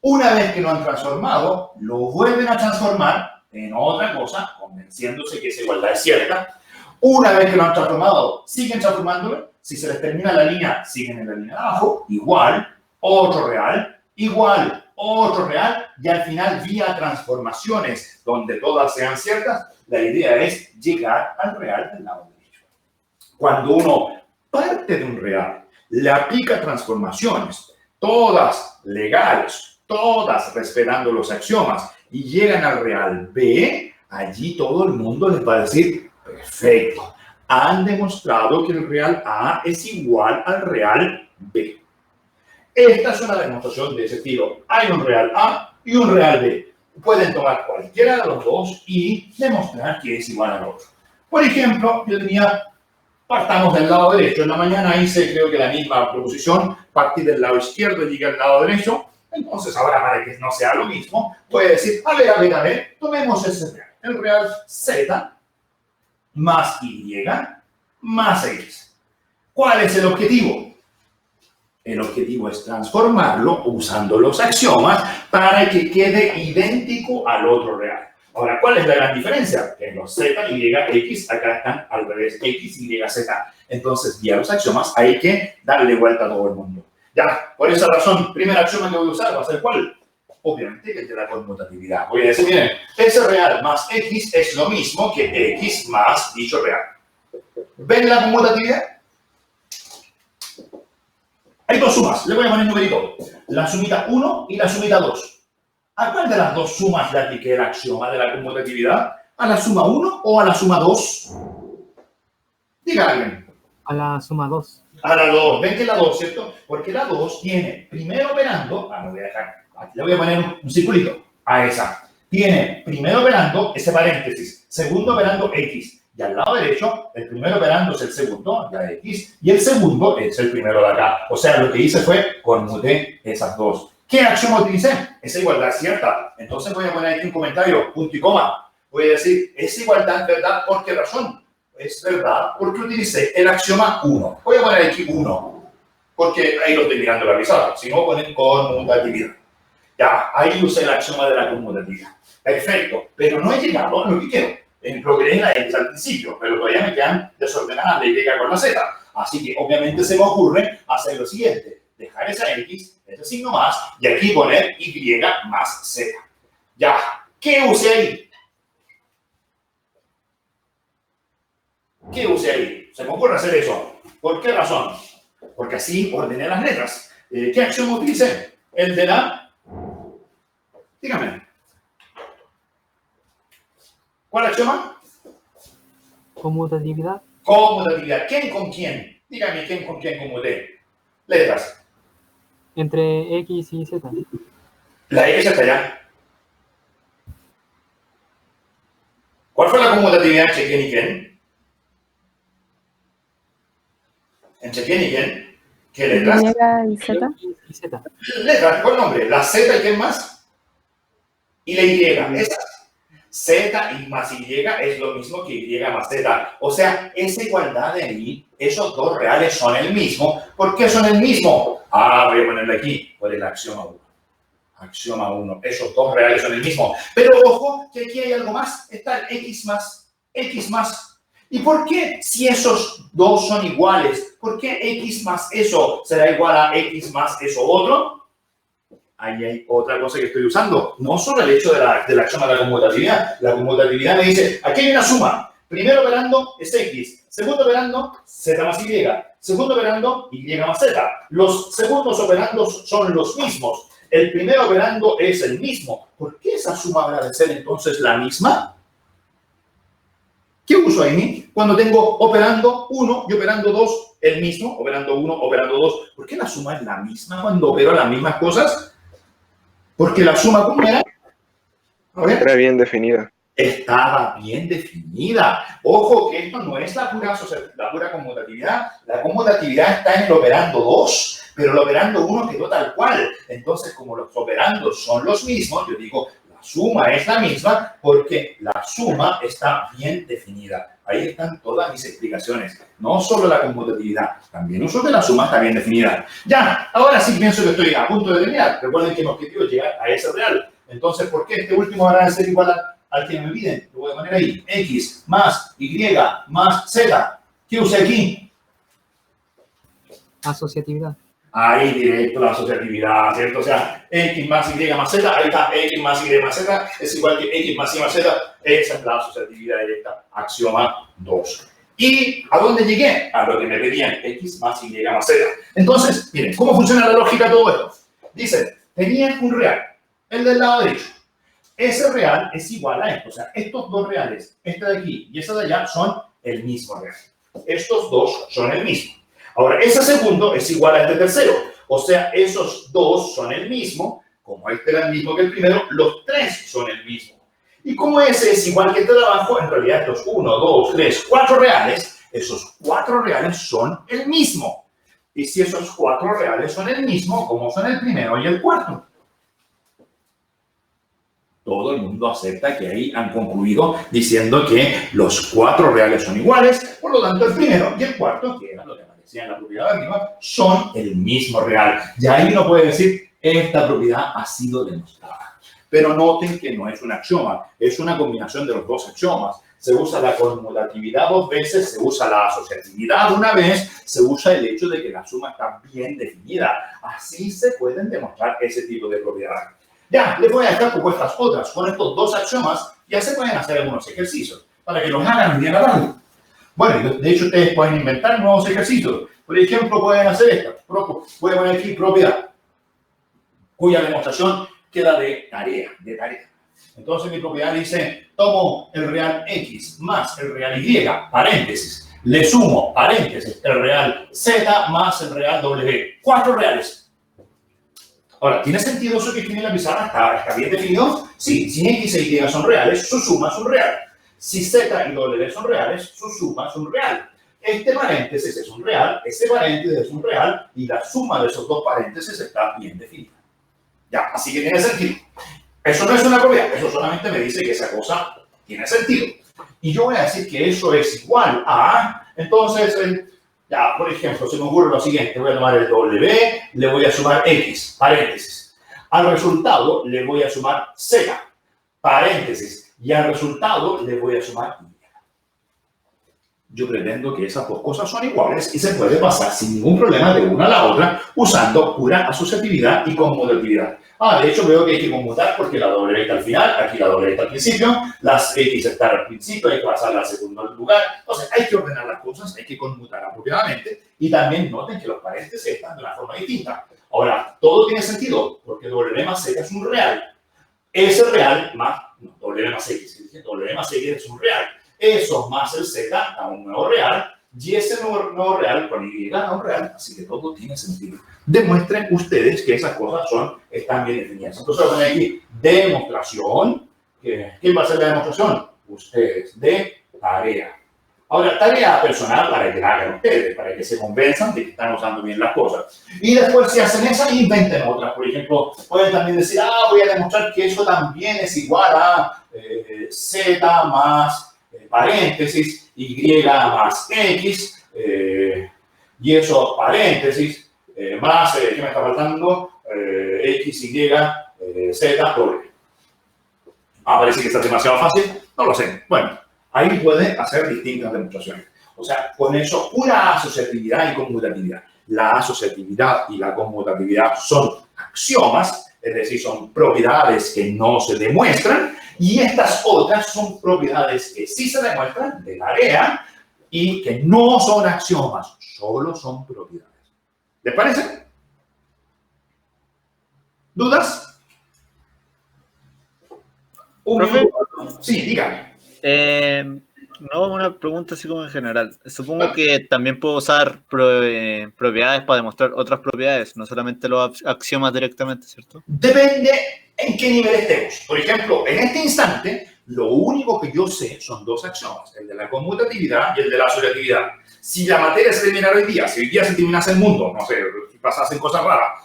Una vez que lo han transformado, lo vuelven a transformar en otra cosa, convenciéndose que esa igualdad es cierta. Una vez que lo han transformado, siguen transformándolo. Si se les termina la línea, siguen en la línea de abajo. Igual, otro real, igual, otro real. Y al final, vía transformaciones, donde todas sean ciertas, la idea es llegar al real del lado derecho. Cuando uno parte de un real, le aplica transformaciones, todas legales, todas respetando los axiomas, y llegan al real B, allí todo el mundo les va a decir, perfecto, han demostrado que el real A es igual al real B. Esta es una demostración de ese estilo. Hay un real A y un real B. Pueden tomar cualquiera de los dos y demostrar que es igual al otro. Por ejemplo, yo tenía... Partamos del lado derecho. En la mañana hice, creo que la misma proposición. Partí del lado izquierdo y llegué al lado derecho. Entonces, ahora para que no sea lo mismo, voy a decir, a ver, tomemos ese real. El real Z más Y más X. ¿Cuál es el objetivo? El objetivo es transformarlo usando los axiomas para que quede idéntico al otro real. Ahora, ¿cuál es la gran diferencia? Que en los Z, Y, X, acá están al revés, X, Y, Z. Entonces, vía los axiomas, hay que darle vuelta a todo el mundo. Ya, por esa razón, primer axioma que voy a usar va a ser ¿cuál? Obviamente que el de la conmutatividad. Voy a decir, miren, ese real más X es lo mismo que X más dicho real. ¿Ven la conmutatividad? Hay dos sumas, le voy a poner numerito. La sumita 1 y la sumita 2. ¿A cuál de las dos sumas le apliqué el axioma de la conmutatividad? ¿A la suma 1 o a la suma 2? Diga alguien. A la suma 2. A la 2. ¿Ven que la 2, cierto? Porque la 2 tiene primero operando, no voy a dejar, aquí le voy a poner un circulito a esa. Tiene primero operando ese paréntesis, segundo operando X. Y al lado derecho, el primero operando es el segundo, la X, y el segundo es el primero de acá. O sea, lo que hice fue conmuté esas dos. ¿Qué axioma utilicé? Esa igualdad es cierta. Entonces voy a poner aquí un comentario, punto y coma. Voy a decir, ¿esa igualdad es verdad? ¿Por qué razón? Es verdad porque utilicé el axioma 1. Voy a poner aquí 1, porque ahí lo estoy mirando la pizarra. Si no, ponen conmutatividad. Ya, ahí usé el axioma de la conmutatividad. Perfecto, pero no he llegado a lo que quiero. Logré la X al principio, pero todavía me quedan desordenadas la Y con la Z. Así que obviamente se me ocurre hacer lo siguiente. Dejar esa X, ese signo más, y aquí poner Y más Z. Ya, ¿qué usé ahí? ¿Qué usé ahí? Se me ocurre hacer eso. ¿Por qué razón? Porque así ordené las letras. ¿Qué axioma utilicé? El de la... Dígame. ¿Cuál axioma? Conmutatividad. Conmutatividad. ¿Quién con quién? Dígame quién con quién conmuté. Letras. Entre X y Z. La X está allá. ¿Cuál fue la conmutatividad entre quién y quién? ¿Entre quién y quién? ¿Qué letras? Y y Z. Y Z. Letras, ¿cuál nombre? La Z y quién más. Y la Y. Esas. Z y más Y es lo mismo que Y más Z. O sea, esa igualdad de ahí, esos dos reales son el mismo. ¿Por qué son el mismo? Voy a ponerle aquí, por el axioma 1. Axioma 1. Esos dos reales son el mismo. Pero ojo, que aquí hay algo más. Está el X más. ¿Y por qué si esos dos son iguales? ¿Por qué x más eso será igual a x más eso otro? Ahí hay otra cosa que estoy usando. No solo el hecho de la acción de la conmutatividad. La conmutatividad me dice, aquí hay una suma. Primer operando es x. Segundo operando, z más y. Segundo operando, y más z. Los segundos operandos son los mismos. El primer operando es el mismo. ¿Por qué esa suma habrá de ser entonces la misma? ¿Qué uso ahí? Cuando tengo operando 1 y operando 2, el mismo, operando 1, operando 2. ¿Por qué la suma es la misma cuando opero las mismas cosas? Porque la suma, ¿cómo era? A ver. Era bien definida. Estaba bien definida. Ojo que esto no es la pura conmutatividad. La conmutatividad está en el operando 2, pero el operando 1 quedó tal cual. Entonces, como los operandos son los mismos, yo digo, la suma es la misma porque la suma está bien definida. Ahí están todas mis explicaciones. No solo la conmutatividad, también uso que la suma está bien definida. Ya, ahora sí pienso que estoy a punto de terminar. Recuerden que mi objetivo es llegar a ese real. Entonces, ¿por qué este último va a ser igual al que me piden? Lo voy a poner ahí. X más Y más Z. ¿Qué usé aquí? Asociatividad. Ahí directo la asociatividad, ¿cierto? O sea, X más Y más Z, ahí está, X más Y más Z es igual que X más Y más Z, esa es la asociatividad directa, axioma 2. ¿Y a dónde llegué? A lo que me pedían, X más Y más Z. Entonces, miren, ¿cómo funciona la lógica de todo esto? Dice, tenían un real, el del lado derecho. Ese real es igual a esto, o sea, estos dos reales, este de aquí y este de allá, son el mismo real. Estos dos son el mismo. Ahora, ese segundo es igual a este tercero. O sea, esos dos son el mismo. Como este era el mismo que el primero, los tres son el mismo. Y como ese es igual que este de abajo, en realidad estos 1, 2, 3, 4 reales, esos 4 reales son el mismo. Y si esos 4 reales son el mismo, ¿cómo son el primero y el cuarto? Todo el mundo acepta que ahí han concluido diciendo que los 4 reales son iguales, por lo tanto el primero y el cuarto, que era lo que aparecía en la propiedad de arriba, son el mismo real. Y ahí uno puede decir, esta propiedad ha sido demostrada. Pero noten que no es un axioma, es una combinación de los dos axiomas. Se usa la conmutatividad 2 veces, se usa la asociatividad una vez, se usa el hecho de que la suma está bien definida. Así se pueden demostrar ese tipo de propiedades. Ya, les voy a dejar propuestas otras. Con estos dos axiomas ya se pueden hacer algunos ejercicios para que los hagan el día de la tarde. Bueno, de hecho ustedes pueden inventar nuevos ejercicios. Por ejemplo, pueden hacer esta. Voy a poner aquí propiedad, cuya demostración queda de tarea. Entonces mi propiedad dice, tomo el real X más el real Y, paréntesis, le sumo, paréntesis, el real Z más el real W. 4 reales. Ahora, ¿tiene sentido eso que tiene en la pizarra? ¿Está bien definido? Sí, si X e Y son reales, su suma es un real. Si Z y W son reales, su suma es un real. Este paréntesis es un real, ese paréntesis es un real, y la suma de esos dos paréntesis está bien definida. Ya, así que tiene sentido. Eso no es una propiedad, eso solamente me dice que esa cosa tiene sentido. Y yo voy a decir que eso es igual a, entonces, ya, por ejemplo, se me ocurre lo siguiente, voy a tomar el W, le voy a sumar X, paréntesis. Al resultado le voy a sumar Z, paréntesis. Y al resultado le voy a sumar Y. Yo pretendo que esas dos cosas son iguales y se puede pasar sin ningún problema de una a la otra usando pura asociatividad y conmutatividad. De hecho veo que hay que conmutar porque la W está al final, aquí la W está al principio, las X están al principio, hay que pasarla al segundo lugar. Entonces hay que ordenar las cosas, hay que conmutar apropiadamente y también noten que los paréntesis están de una forma distinta. Ahora, todo tiene sentido porque W más Z es un real. Ese real más, no, W más X, W más X es un real. Eso más el Z a un nuevo real, y ese nuevo real con Y a un real, así que todo tiene sentido. Demuestren ustedes que esas cosas están bien definidas. Entonces voy a poner aquí demostración. ¿Quién va a hacer la demostración? Ustedes, de tarea. Ahora, tarea personal para que la hagan ustedes, para que se convenzan de que están usando bien las cosas. Y después, si hacen esa, inventen otras. Por ejemplo, pueden también decir, voy a demostrar que eso también es igual a Z más paréntesis, Y más X, y esos paréntesis, más, ¿qué me está faltando? X, Y, Z, doble. Parece que está demasiado fácil, no lo sé. Bueno, Ahí puede hacer distintas demostraciones. O sea, con eso, pura asociatividad y conmutatividad. La asociatividad y la conmutatividad son axiomas, es decir, son propiedades que no se demuestran, y estas otras son propiedades que sí se demuestran de tarea y que no son axiomas, solo son propiedades. ¿Les parece? ¿Dudas? ¿Profe? Sí, dígame. No, una pregunta así como en general. Supongo que también puedo usar propiedades para demostrar otras propiedades, no solamente los axiomas directamente, ¿cierto? Depende en qué nivel estemos. Por ejemplo, en este instante, lo único que yo sé son dos axiomas, el de la conmutatividad y el de la asociatividad. Si la materia se terminara hoy día, si hoy día se terminase el mundo, no sé, si pasasen cosas raras,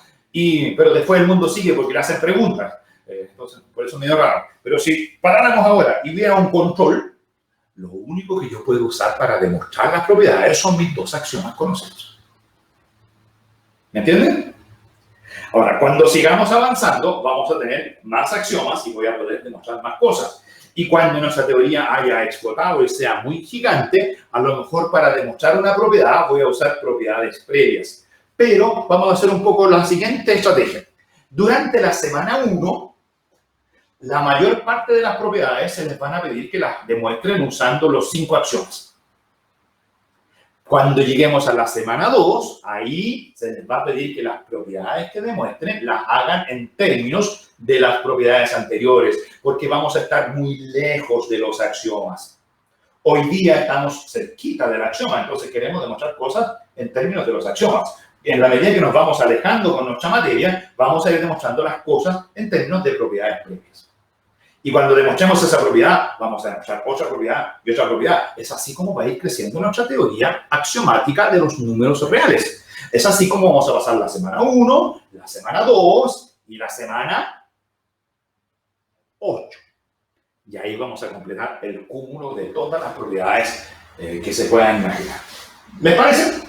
pero después el mundo sigue porque le hacen preguntas, entonces, por eso es medio raro. Pero si paráramos ahora y hubiera un control, lo único que yo puedo usar para demostrar las propiedades son mis dos axiomas conocidos. ¿Me entienden? Ahora, cuando sigamos avanzando, vamos a tener más axiomas y voy a poder demostrar más cosas. Y cuando nuestra teoría haya explotado y sea muy gigante, a lo mejor para demostrar una propiedad voy a usar propiedades previas. Pero vamos a hacer un poco la siguiente estrategia. Durante la semana 1, la mayor parte de las propiedades se les van a pedir que las demuestren usando los 5 axiomas. Cuando lleguemos a la semana 2, ahí se les va a pedir que las propiedades que demuestren las hagan en términos de las propiedades anteriores, porque vamos a estar muy lejos de los axiomas. Hoy día estamos cerquita del axioma, entonces queremos demostrar cosas en términos de los axiomas. Y en la medida que nos vamos alejando con nuestra materia, vamos a ir demostrando las cosas en términos de propiedades previas. Y cuando demostremos esa propiedad, vamos a demostrar otra propiedad y otra propiedad. Es así como va a ir creciendo nuestra teoría axiomática de los números reales. Es así como vamos a pasar la semana 1, la semana 2 y la semana 8. Y ahí vamos a completar el cúmulo de todas las propiedades que se puedan imaginar. ¿Les parece?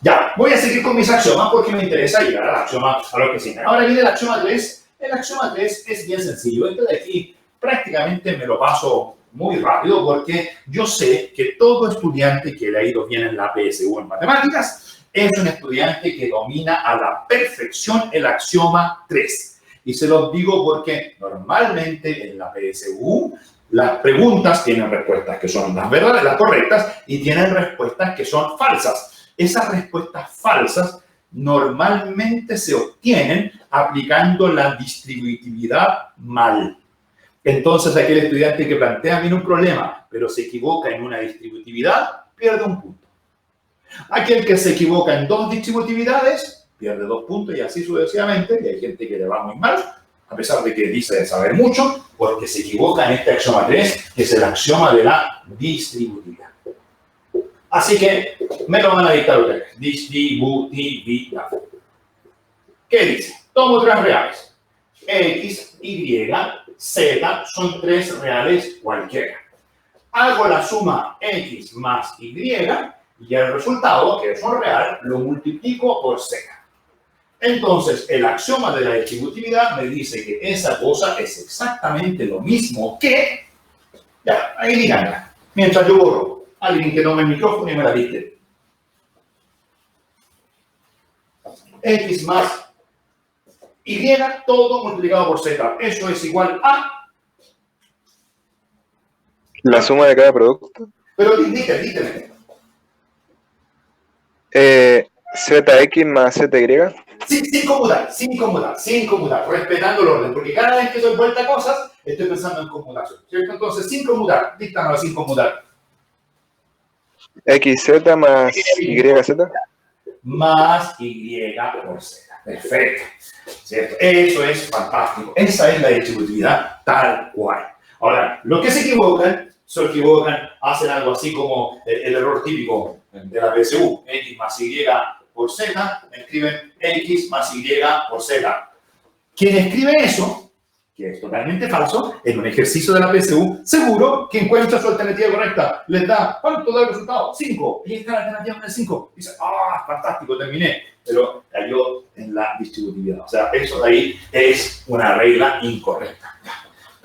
Ya, voy a seguir con mis axiomas porque me interesa llegar al axioma a lo que sigue. Ahora viene el axioma 3. El axioma 3 es bien sencillo. Este de aquí prácticamente me lo paso muy rápido porque yo sé que todo estudiante que le ha ido bien en la PSU en matemáticas es un estudiante que domina a la perfección el axioma 3. Y se los digo porque normalmente en la PSU las preguntas tienen respuestas que son las verdades, las correctas, y tienen respuestas que son falsas. Esas respuestas falsas normalmente se obtienen aplicando la distributividad mal. Entonces, aquel estudiante que plantea bien un problema, pero se equivoca en una distributividad, pierde un punto. Aquel que se equivoca en 2 distributividades, pierde 2 puntos y así sucesivamente. Y hay gente que le va muy mal, a pesar de que dice saber mucho, porque se equivoca en este axioma 3, que es el axioma de la distributividad. Así que me lo van a dictar ustedes. Distributividad. ¿Qué dice? Tomo 3 reales. X, Y, Z son 3 reales cualquiera. Hago la suma X más Y y el resultado, que es un real, lo multiplico por Z. Entonces, el axioma de la distributividad me dice que esa cosa es exactamente lo mismo que... Ya, ahí díganla. Mientras yo borro. Alguien que tome el micrófono y me la dicte. X más Y, todo multiplicado por Z. Eso es igual a... La suma de cada producto. Pero dígame. ZX más ZY. Sin conmutar, respetando el orden, porque cada vez que doy vuelta a cosas, estoy pensando en conmutación, ¿cierto? Entonces, sin conmutar, díctanos sin conmutar. XZ más YZ. Más Y por Z. Perfecto. ¿Cierto? Eso es fantástico. Esa es la distributividad tal cual. Ahora, los que se equivocan, hacen algo así como el error típico de la PSU. X más Y por Z, escriben X más Y por Z. Quien escribe eso, que es totalmente falso, en un ejercicio de la PSU, seguro que encuentra su alternativa correcta. Les da, ¿cuánto da el resultado? 5. Y esta es la alternativa con el 5. Dice, fantástico, terminé. Pero cayó en la distributividad. O sea, eso de ahí es una regla incorrecta.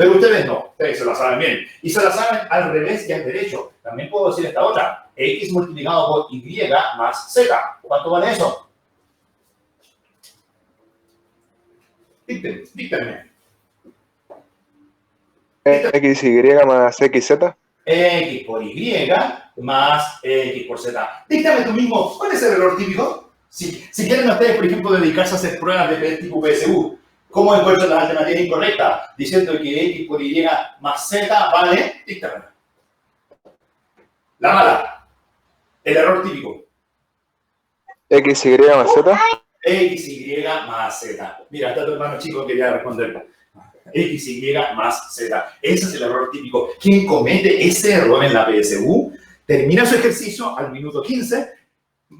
Pero ustedes no, ustedes se la saben bien. Y se la saben al revés y al derecho. También puedo decir esta otra. X multiplicado por Y más Z. ¿Cuánto vale eso? Dígame. XY más XZ. X por Y más X por Z. Dígame tú mismo, ¿cuál es el error típico? Si quieren ustedes, por ejemplo, dedicarse a hacer pruebas de tipo PSU, ¿cómo encuentran las alternativas incorrectas? Diciendo que X por Y más Z vale, dígame. La mala. El error típico. XY más Z. XY más Z. Mira, está tu hermano chico que quería responder. XY más Z. Ese es el error típico. Quien comete ese error en la PSU termina su ejercicio al minuto 15,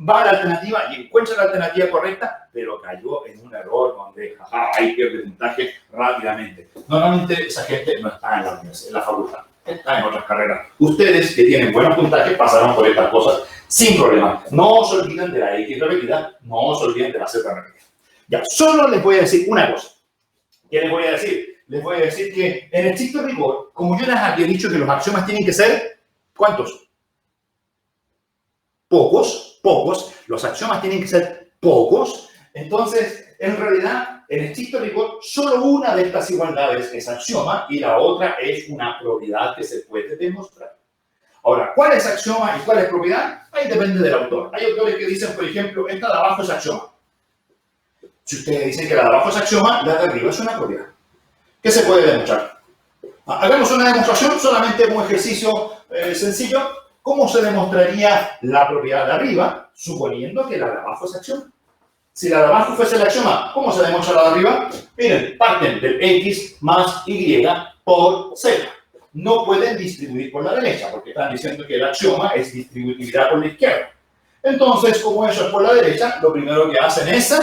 va a la alternativa y encuentra la alternativa correcta, pero cayó en un error donde ahí pierde puntaje rápidamente. Normalmente esa gente no está en la universidad, en la facultad, está en otras carreras. Ustedes que tienen buenos puntajes pasaron por estas cosas sin problema. No se olviden de la X repetida, no se olviden de la Z repetida. Ya, solo les voy a decir una cosa. ¿Qué les voy a decir? Les voy a decir que en estricto rigor, como yo les había dicho que los axiomas tienen que ser, ¿cuántos? Pocos. Los axiomas tienen que ser pocos. Entonces, en realidad, en estricto rigor, solo una de estas igualdades es axioma y la otra es una propiedad que se puede demostrar. Ahora, ¿cuál es axioma y cuál es propiedad? Ahí depende del autor. Hay autores que dicen, por ejemplo, esta de abajo es axioma. Si ustedes dicen que la de abajo es axioma, la de arriba es una propiedad. ¿Qué se puede demostrar? Hagamos una demostración, solamente un ejercicio sencillo. ¿Cómo se demostraría la propiedad de arriba, suponiendo que la de abajo es axioma? Si la de abajo fuese el axioma, ¿cómo se demuestra la de arriba? Miren, parten del X más Y por Z. No pueden distribuir por la derecha, porque están diciendo que el axioma es distributividad por la izquierda. Entonces, como eso es por la derecha, lo primero que hacen es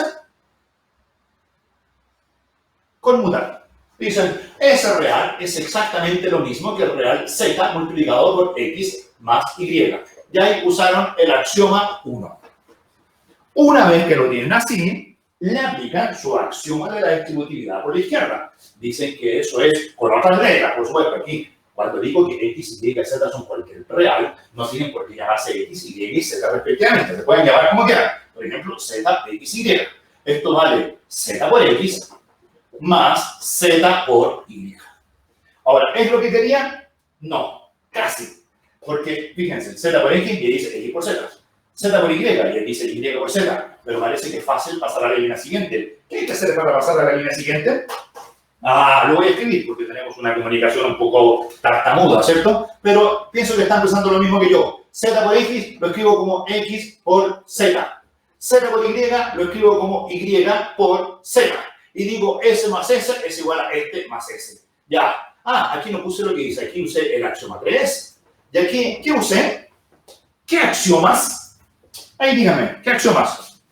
conmutar. Dicen, ese real es exactamente lo mismo que el real Z multiplicado por X más Y. Y ahí usaron el axioma 1. Una vez que lo tienen así, le aplican su axioma de la distributividad por la izquierda. Dicen que eso es con otras reglas, por supuesto. Aquí, cuando digo que X, Y y Z son cualquier real, no tienen por qué llamarse X, Y y Z respectivamente. Se pueden llamar como quieran. Por ejemplo, Z, X, Y. Esto vale Z por X más Z por Y. Ahora, ¿es lo que querían? No, casi. Porque, fíjense, Z por X y dice X por Z. Z por Y y dice Y por Z. Pero parece que es fácil pasar a la línea siguiente. ¿Qué hay que hacer para pasar a la línea siguiente? Lo voy a escribir porque tenemos una comunicación un poco tartamuda, ¿cierto? Pero pienso que están pensando lo mismo que yo. Z por X lo escribo como X por Z. Z por Y lo escribo como Y por Z. Y digo, S más S es igual a este más S. Ya. Aquí no puse lo que dice. Aquí usé el axioma 3. Y aquí, ¿qué usé? ¿Qué axiomas? Ahí dígame, ¿qué axiomas?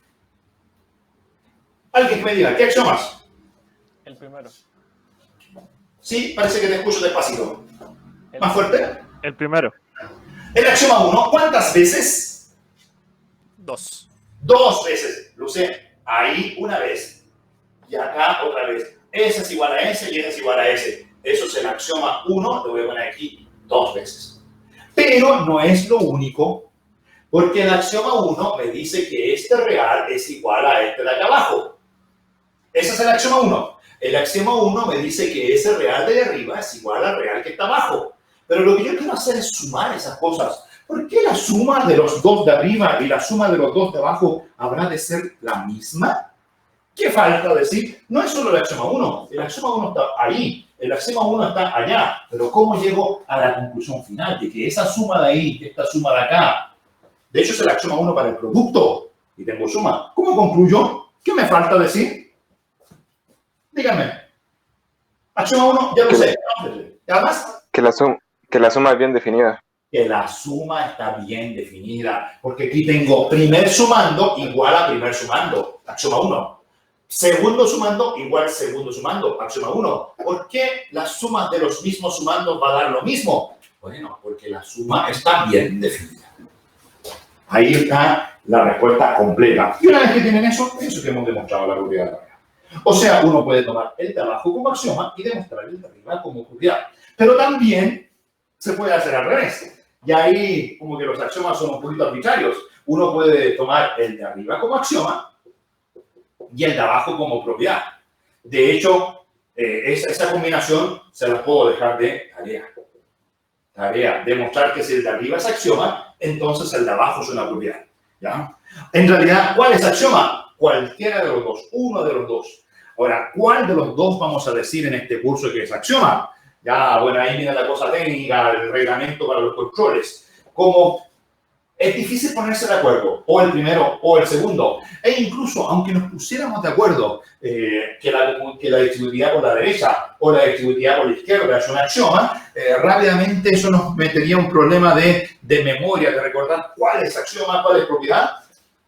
Alguien que me diga, ¿qué axiomas? El primero. Sí, parece que te escucho despacito. ¿Más fuerte? El primero. El axioma 1, ¿cuántas veces? 2. 2 veces. Lo usé ahí una vez. Y acá otra vez. S es igual a S y S es igual a S. Eso es el axioma 1, lo voy a poner aquí 2 veces. Pero no es lo único, porque el axioma 1 me dice que este real es igual a este de acá abajo. Ese es el axioma 1. El axioma 1 me dice que ese real de arriba es igual al real que está abajo. Pero lo que yo quiero hacer es sumar esas cosas. ¿Por qué la suma de los dos de arriba y la suma de los dos de abajo habrá de ser la misma? ¿Qué falta decir? No es solo el axioma 1. El axioma 1 está ahí. El axioma 1 está allá. Pero ¿cómo llego a la conclusión final de que esa suma de ahí, esta suma de acá? De hecho, es el axioma 1 para el producto. Y tengo suma. ¿Cómo concluyo? ¿Qué me falta decir? Díganme. Axioma 1, ya lo sé. ¿Y además? Que la suma es bien definida. Que la suma está bien definida. Porque aquí tengo primer sumando igual a primer sumando. Axioma 1. Segundo sumando igual segundo sumando. Axioma 1. ¿Por qué las sumas de los mismos sumandos va a dar lo mismo? Bueno, porque la suma está bien definida. Ahí está la respuesta completa. Y una vez que tienen eso, pienso que hemos demostrado la propiedad de la regla. O sea, uno puede tomar el de abajo como axioma y demostrar el de arriba como propiedad. Pero también se puede hacer al revés. Y ahí, como que los axiomas son un poquito arbitrarios. Uno puede tomar el de arriba como axioma y el de abajo como propiedad. De hecho, esa combinación se la puedo dejar de tarea. Tarea, demostrar que si el de arriba es axioma, entonces el de abajo es una propiedad. ¿Ya? En realidad, ¿cuál es axioma? Cualquiera de los dos, uno de los dos. Ahora, ¿cuál de los dos vamos a decir en este curso que es axioma? Ya, bueno, ahí viene la cosa técnica, el reglamento para los controles. Como es difícil ponerse de acuerdo, o el primero o el segundo. E incluso, aunque nos pusiéramos de acuerdo que la distributividad por la derecha o la distributividad por la izquierda es un axioma, rápidamente eso nos metería un problema de memoria, de recordar cuál es axioma, cuál es propiedad.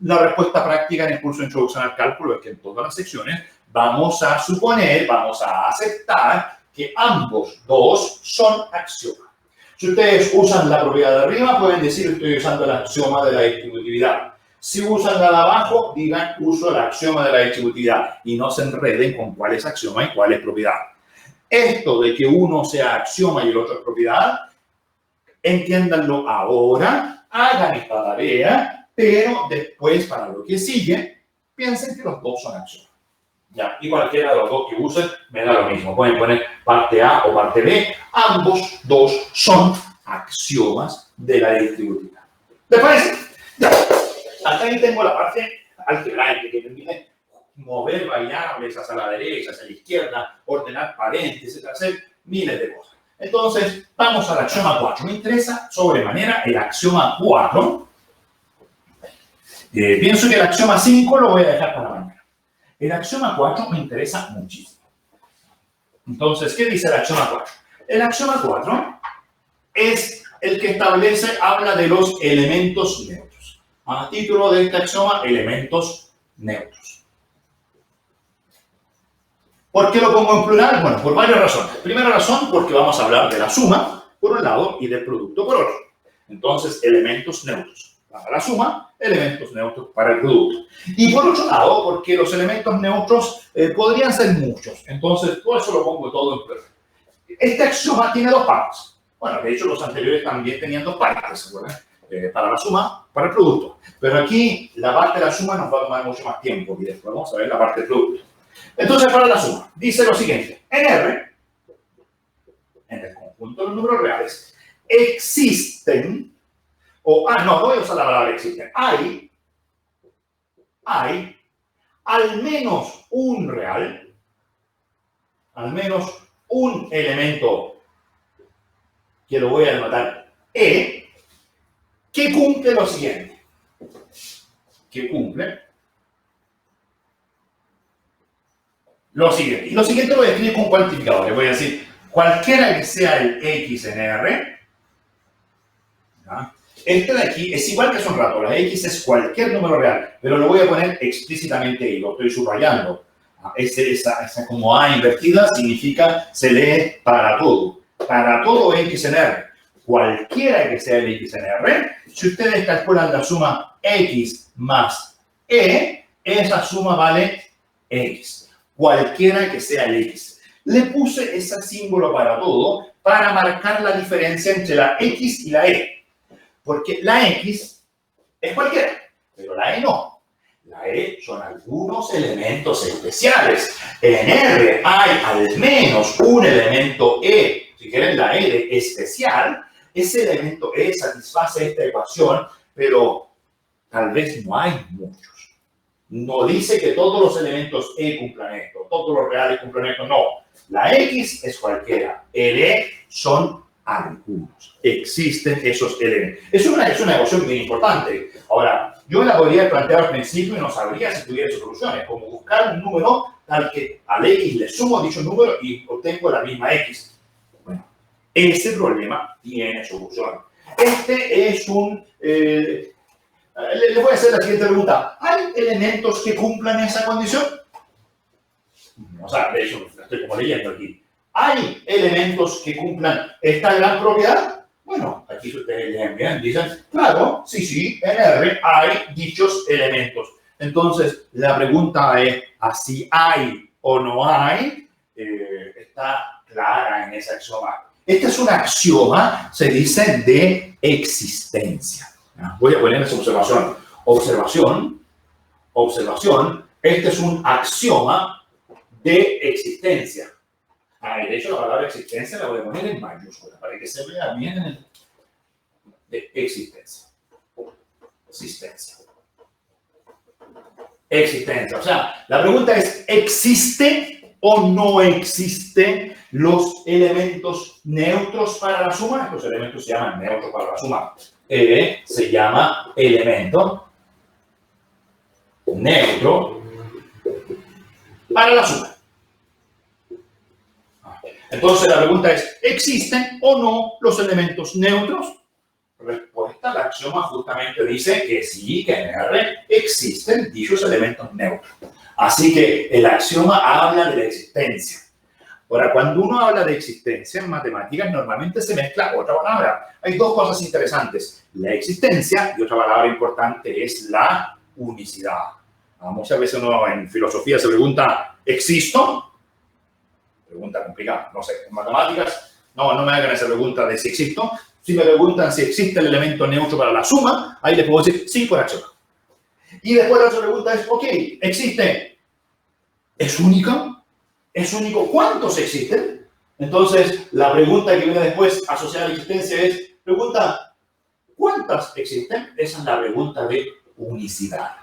La respuesta práctica en el curso de Introducción al Cálculo es que en todas las secciones vamos a suponer, vamos a aceptar que ambos dos son axiomas. Si ustedes usan la propiedad de arriba, pueden decir estoy usando el axioma de la distributividad. Si usan la de abajo, digan uso el axioma de la distributividad y no se enreden con cuál es axioma y cuál es propiedad. Esto de que uno sea axioma y el otro es propiedad, entiéndanlo ahora, hagan esta tarea, pero después, para lo que sigue, piensen que los dos son axiomas. Ya, y cualquiera de los dos que usen me da lo mismo. Pueden poner parte A o parte B. Ambos dos son axiomas de la distributividad. ¿Les parece? Ya. Hasta ahí tengo la parte algebraica que permite mover variables hacia la derecha, hacia la izquierda, ordenar paréntesis, hacer miles de cosas. Entonces, vamos al axioma 4. Me interesa sobremanera el axioma 4. Pienso que el axioma 5 lo voy a dejar para mañana. El axioma 4 me interesa muchísimo. Entonces, ¿qué dice el axioma 4? El axioma 4 es el que establece, habla de los elementos neutros. A título de este axioma, elementos neutros. ¿Por qué lo pongo en plural? Bueno, por varias razones. Primera razón, porque vamos a hablar de la suma, por un lado, y del producto, por otro. Entonces, elementos neutros para la suma, elementos neutros para el producto. Y por otro lado, porque los elementos neutros podrían ser muchos. Entonces, por eso lo pongo todo en plural. Este axioma tiene dos partes. Bueno, de hecho, los anteriores también tenían dos partes, ¿se acuerdan? Para la suma, para el producto. Pero aquí, la parte de la suma nos va a tomar mucho más tiempo y después vamos a ver la parte del producto. Entonces, para la suma, dice lo siguiente. En R, en el conjunto de los números reales, existen, no voy a usar la palabra existen, hay al menos un real, al menos un elemento que lo voy a denotar E, que cumple lo siguiente. Que cumple lo siguiente. Y lo siguiente lo voy a escribir con cuantificador. Le voy a decir, cualquiera que sea el X en R, ¿ya? Este de aquí es igual que hace un rato. La X es cualquier número real, pero lo voy a poner explícitamente y lo estoy subrayando. Esa como A invertida significa se lee para todo. Para todo X en R. Cualquiera que sea el X en R, si ustedes calculan la suma X más E, esa suma vale X. Cualquiera que sea el X. Le puse ese símbolo para todo para marcar la diferencia entre la X y la E. Porque la X es cualquiera, pero la E no. La E son algunos elementos especiales. En R hay al menos un elemento E. Si quieren la E de especial, ese elemento E satisface esta ecuación, pero tal vez no hay muchos. No dice que todos los elementos E cumplan esto, todos los reales cumplan esto, no. La X es cualquiera, el E son algunos. Existen esos elementos. Es una ecuación muy importante. Ahora, yo me la podría plantear al principio y no sabría si tuviera soluciones, como buscar un número tal que al X le sumo dicho número y obtengo la misma X. Bueno, ese problema tiene solución. Este es un... les voy a hacer la siguiente pregunta. ¿Hay elementos que cumplan esa condición? O sea, de hecho, estoy como leyendo aquí. ¿Hay elementos que cumplan esta gran propiedad? Bueno, aquí ustedes leen bien, dicen, claro, sí, en R hay dichos elementos. Entonces, la pregunta es, ¿así hay o no hay, está clara en ese axioma. Este es un axioma, se dice, de existencia. Voy a poner esa observación. Observación. Este es un axioma de existencia. De hecho, la palabra existencia la voy a poner en mayúscula para que se vea bien en el de existencia. Existencia. O sea, la pregunta es, ¿existe o no existe los elementos neutros para la suma? Estos elementos se llaman neutros para la suma. Se llama elemento neutro para la suma. Entonces la pregunta es, ¿existen o no los elementos neutros? Respuesta, el axioma justamente dice que sí, que en R existen dichos elementos neutros. Así que el axioma habla de la existencia. Ahora, cuando uno habla de existencia en matemáticas, normalmente se mezcla otra palabra. Hay dos cosas interesantes. La existencia y otra palabra importante es la unicidad. Muchas veces uno en filosofía se pregunta, ¿existo? Pregunta complicada, no sé, en matemáticas, no me hagan esa pregunta de si existo. Si me preguntan si existe el elemento neutro para la suma, ahí les puedo decir sí por axioma. Y después la otra pregunta es, ok, ¿existe? ¿Es único? ¿Es único? ¿Cuántos existen? Entonces, la pregunta que viene después asociada a la existencia es, pregunta, ¿cuántas existen? Esa es la pregunta de unicidad.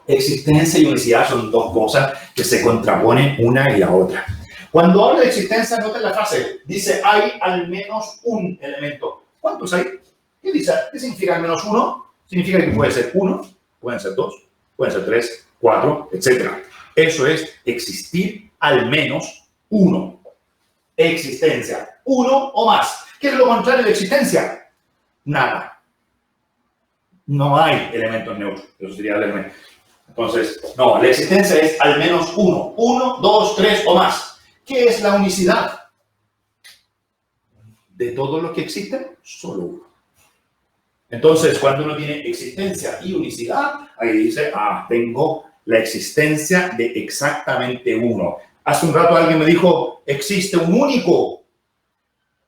Existencia y unicidad son dos cosas que se contraponen una y la otra. Cuando habla de existencia, noten la frase, dice, hay al menos un elemento. ¿Cuántos hay? ¿Qué dice? ¿Qué significa al menos uno? Significa que puede ser uno, pueden ser dos, pueden ser tres, cuatro, etc. Eso es existir al menos uno. Existencia. Uno o más. ¿Qué es lo contrario de existencia? Nada. No hay elementos neutros. Eso sería el elemento. Entonces, no, la existencia es al menos uno. Uno, dos, tres o más. ¿Qué es la unicidad? De todos los que existen, solo uno. Entonces, cuando uno tiene existencia y unicidad, ahí dice, tengo la existencia de exactamente uno. Hace un rato alguien me dijo, existe un único.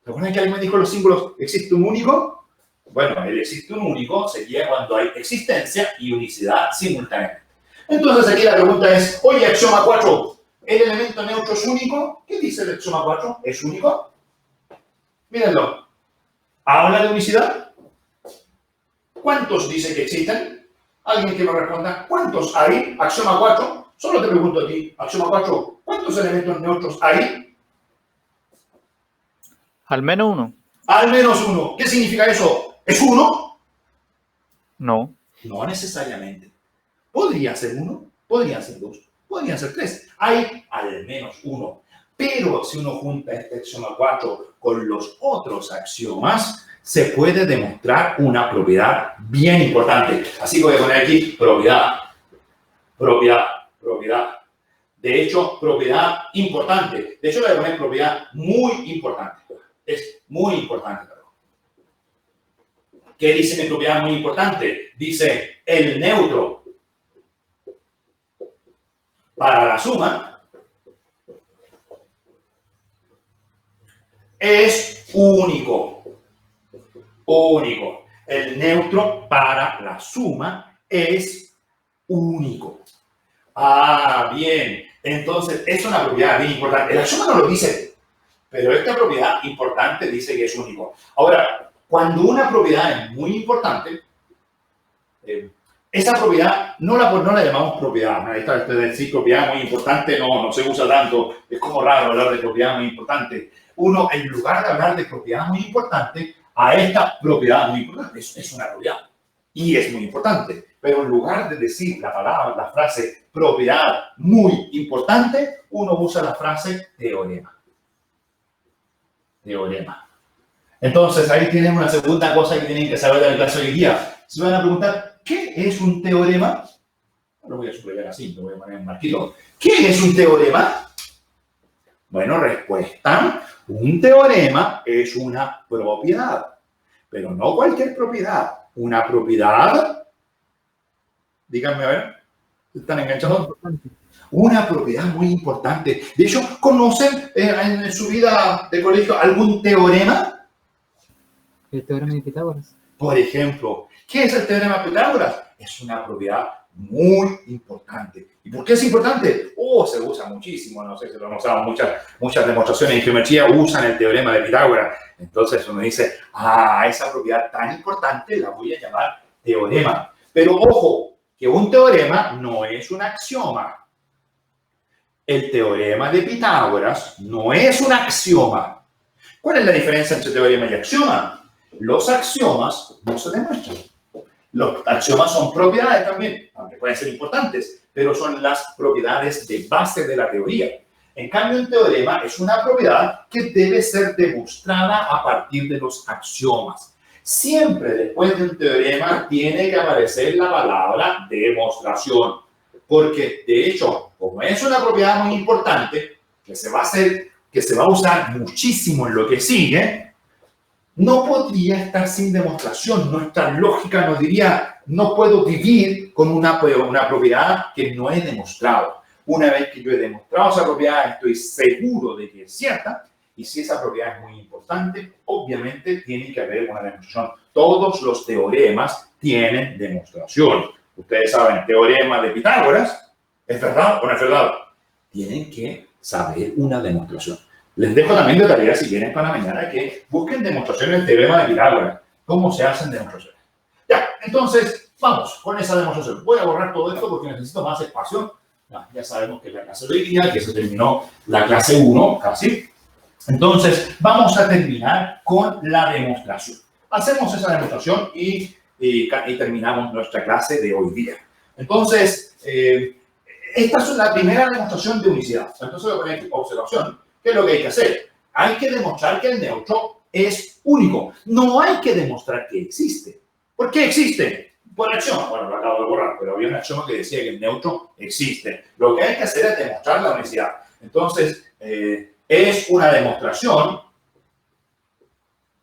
¿Se acuerdan que alguien me dijo los símbolos, existe un único? Bueno, el existe un único sería cuando hay existencia y unicidad simultáneamente. Entonces, aquí la pregunta es, oye, axioma 4, ¿el elemento neutro es único? ¿Qué dice el axioma 4? ¿Es único? Mírenlo. ¿Habla de unicidad? ¿Cuántos dice que existen? Alguien que me responda. ¿Cuántos hay? Axioma 4. Solo te pregunto a ti. Axioma 4. ¿Cuántos elementos neutros hay? Al menos uno. Al menos uno. ¿Qué significa eso? ¿Es uno? No. No necesariamente. Podría ser uno, podrían ser dos, podrían ser tres. Hay al menos uno. Pero si uno junta este axioma 4 con los otros axiomas, se puede demostrar una propiedad bien importante. Así que voy a poner aquí propiedad. De hecho, propiedad importante. De hecho, voy a poner propiedad muy importante. Es muy importante. ¿Qué dice mi propiedad muy importante? Dice el neutro para la suma es único. Único. El neutro para la suma es único. Bien. Entonces, es una propiedad bien importante. El axioma no lo dice, pero esta propiedad importante dice que es único. Ahora, cuando una propiedad es muy importante, esa propiedad no la llamamos propiedad. Esta de decir propiedad muy importante no se usa tanto. Es como raro hablar de propiedad muy importante. Uno, en lugar de hablar de propiedad muy importante, a esta propiedad muy importante, es una propiedad y es muy importante. Pero en lugar de decir la frase propiedad muy importante, uno usa la frase teorema. Teorema. Entonces, ahí tienen una segunda cosa que tienen que saber de la clase de hoy día. Se van a preguntar, ¿qué es un teorema? Lo voy a subrayar así, lo voy a poner en marquito. ¿Qué es un teorema? Bueno, respuesta. Un teorema es una propiedad, pero no cualquier propiedad. Una propiedad, díganme a ver, ¿están enganchados? Una propiedad muy importante. De hecho, ¿conocen en su vida de colegio algún teorema? El teorema de Pitágoras. Por ejemplo, ¿qué es el teorema de Pitágoras? Es una propiedad muy importante. ¿Y por qué es importante? Se usa muchísimo, no sé si lo hemos usado, muchas demostraciones en geometría usan el teorema de Pitágoras. Entonces uno dice, esa propiedad tan importante la voy a llamar teorema. Pero ojo, que un teorema no es un axioma. El teorema de Pitágoras no es un axioma. ¿Cuál es la diferencia entre teorema y axioma? Los axiomas no se demuestran. Los axiomas son propiedades también, aunque pueden ser importantes, pero son las propiedades de base de la teoría. En cambio, un teorema es una propiedad que debe ser demostrada a partir de los axiomas. Siempre después de un teorema tiene que aparecer la palabra demostración, porque de hecho, como es una propiedad muy importante, que se va a usar muchísimo en lo que sigue, no podría estar sin demostración. Nuestra lógica nos diría, no puedo vivir con una propiedad que no he demostrado. Una vez que yo he demostrado esa propiedad, estoy seguro de que es cierta. Y si esa propiedad es muy importante, obviamente tiene que haber una demostración. Todos los teoremas tienen demostración. Ustedes saben, teorema de Pitágoras, ¿es verdad o no es verdad? Tienen que saber una demostración. Les dejo también de tarea, si quieren, para mañana, que busquen demostraciones del teorema de Pitágoras. ¿Cómo se hacen demostraciones? Ya, entonces, vamos con esa demostración. Voy a borrar todo esto porque necesito más espacio. Ya sabemos que la clase de hoy día, que se terminó la clase 1, casi. Entonces, vamos a terminar con la demostración. Hacemos esa demostración y terminamos nuestra clase de hoy día. Entonces, esta es la primera demostración de unicidad. Entonces, voy a poner aquí observación. ¿Qué es lo que hay que hacer? Hay que demostrar que el neutro es único. No hay que demostrar que existe. ¿Por qué existe? Por axioma. Bueno, lo acabo de borrar, pero había un axioma que decía que el neutro existe. Lo que hay que hacer es demostrar la unicidad. Entonces, es una demostración.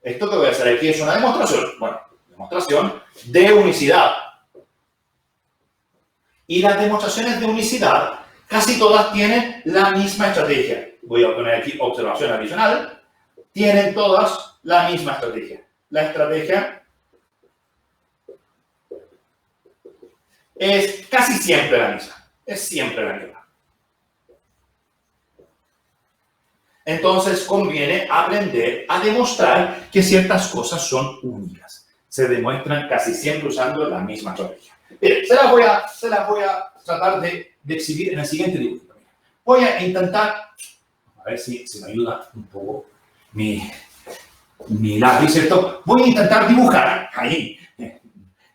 Esto que voy a hacer aquí es una demostración. Bueno, demostración de unicidad. Y las demostraciones de unicidad casi todas tienen la misma estrategia. Voy a poner aquí observación adicional. Tienen todas la misma estrategia. La estrategia es casi siempre la misma. Es siempre la misma. Entonces conviene aprender a demostrar que ciertas cosas son únicas. Se demuestran casi siempre usando la misma estrategia. Bien, se las voy a tratar de exhibir en el siguiente dibujo. Voy a intentar, a ver si me ayuda un poco mi lápiz, ¿cierto? Voy a intentar dibujar ahí.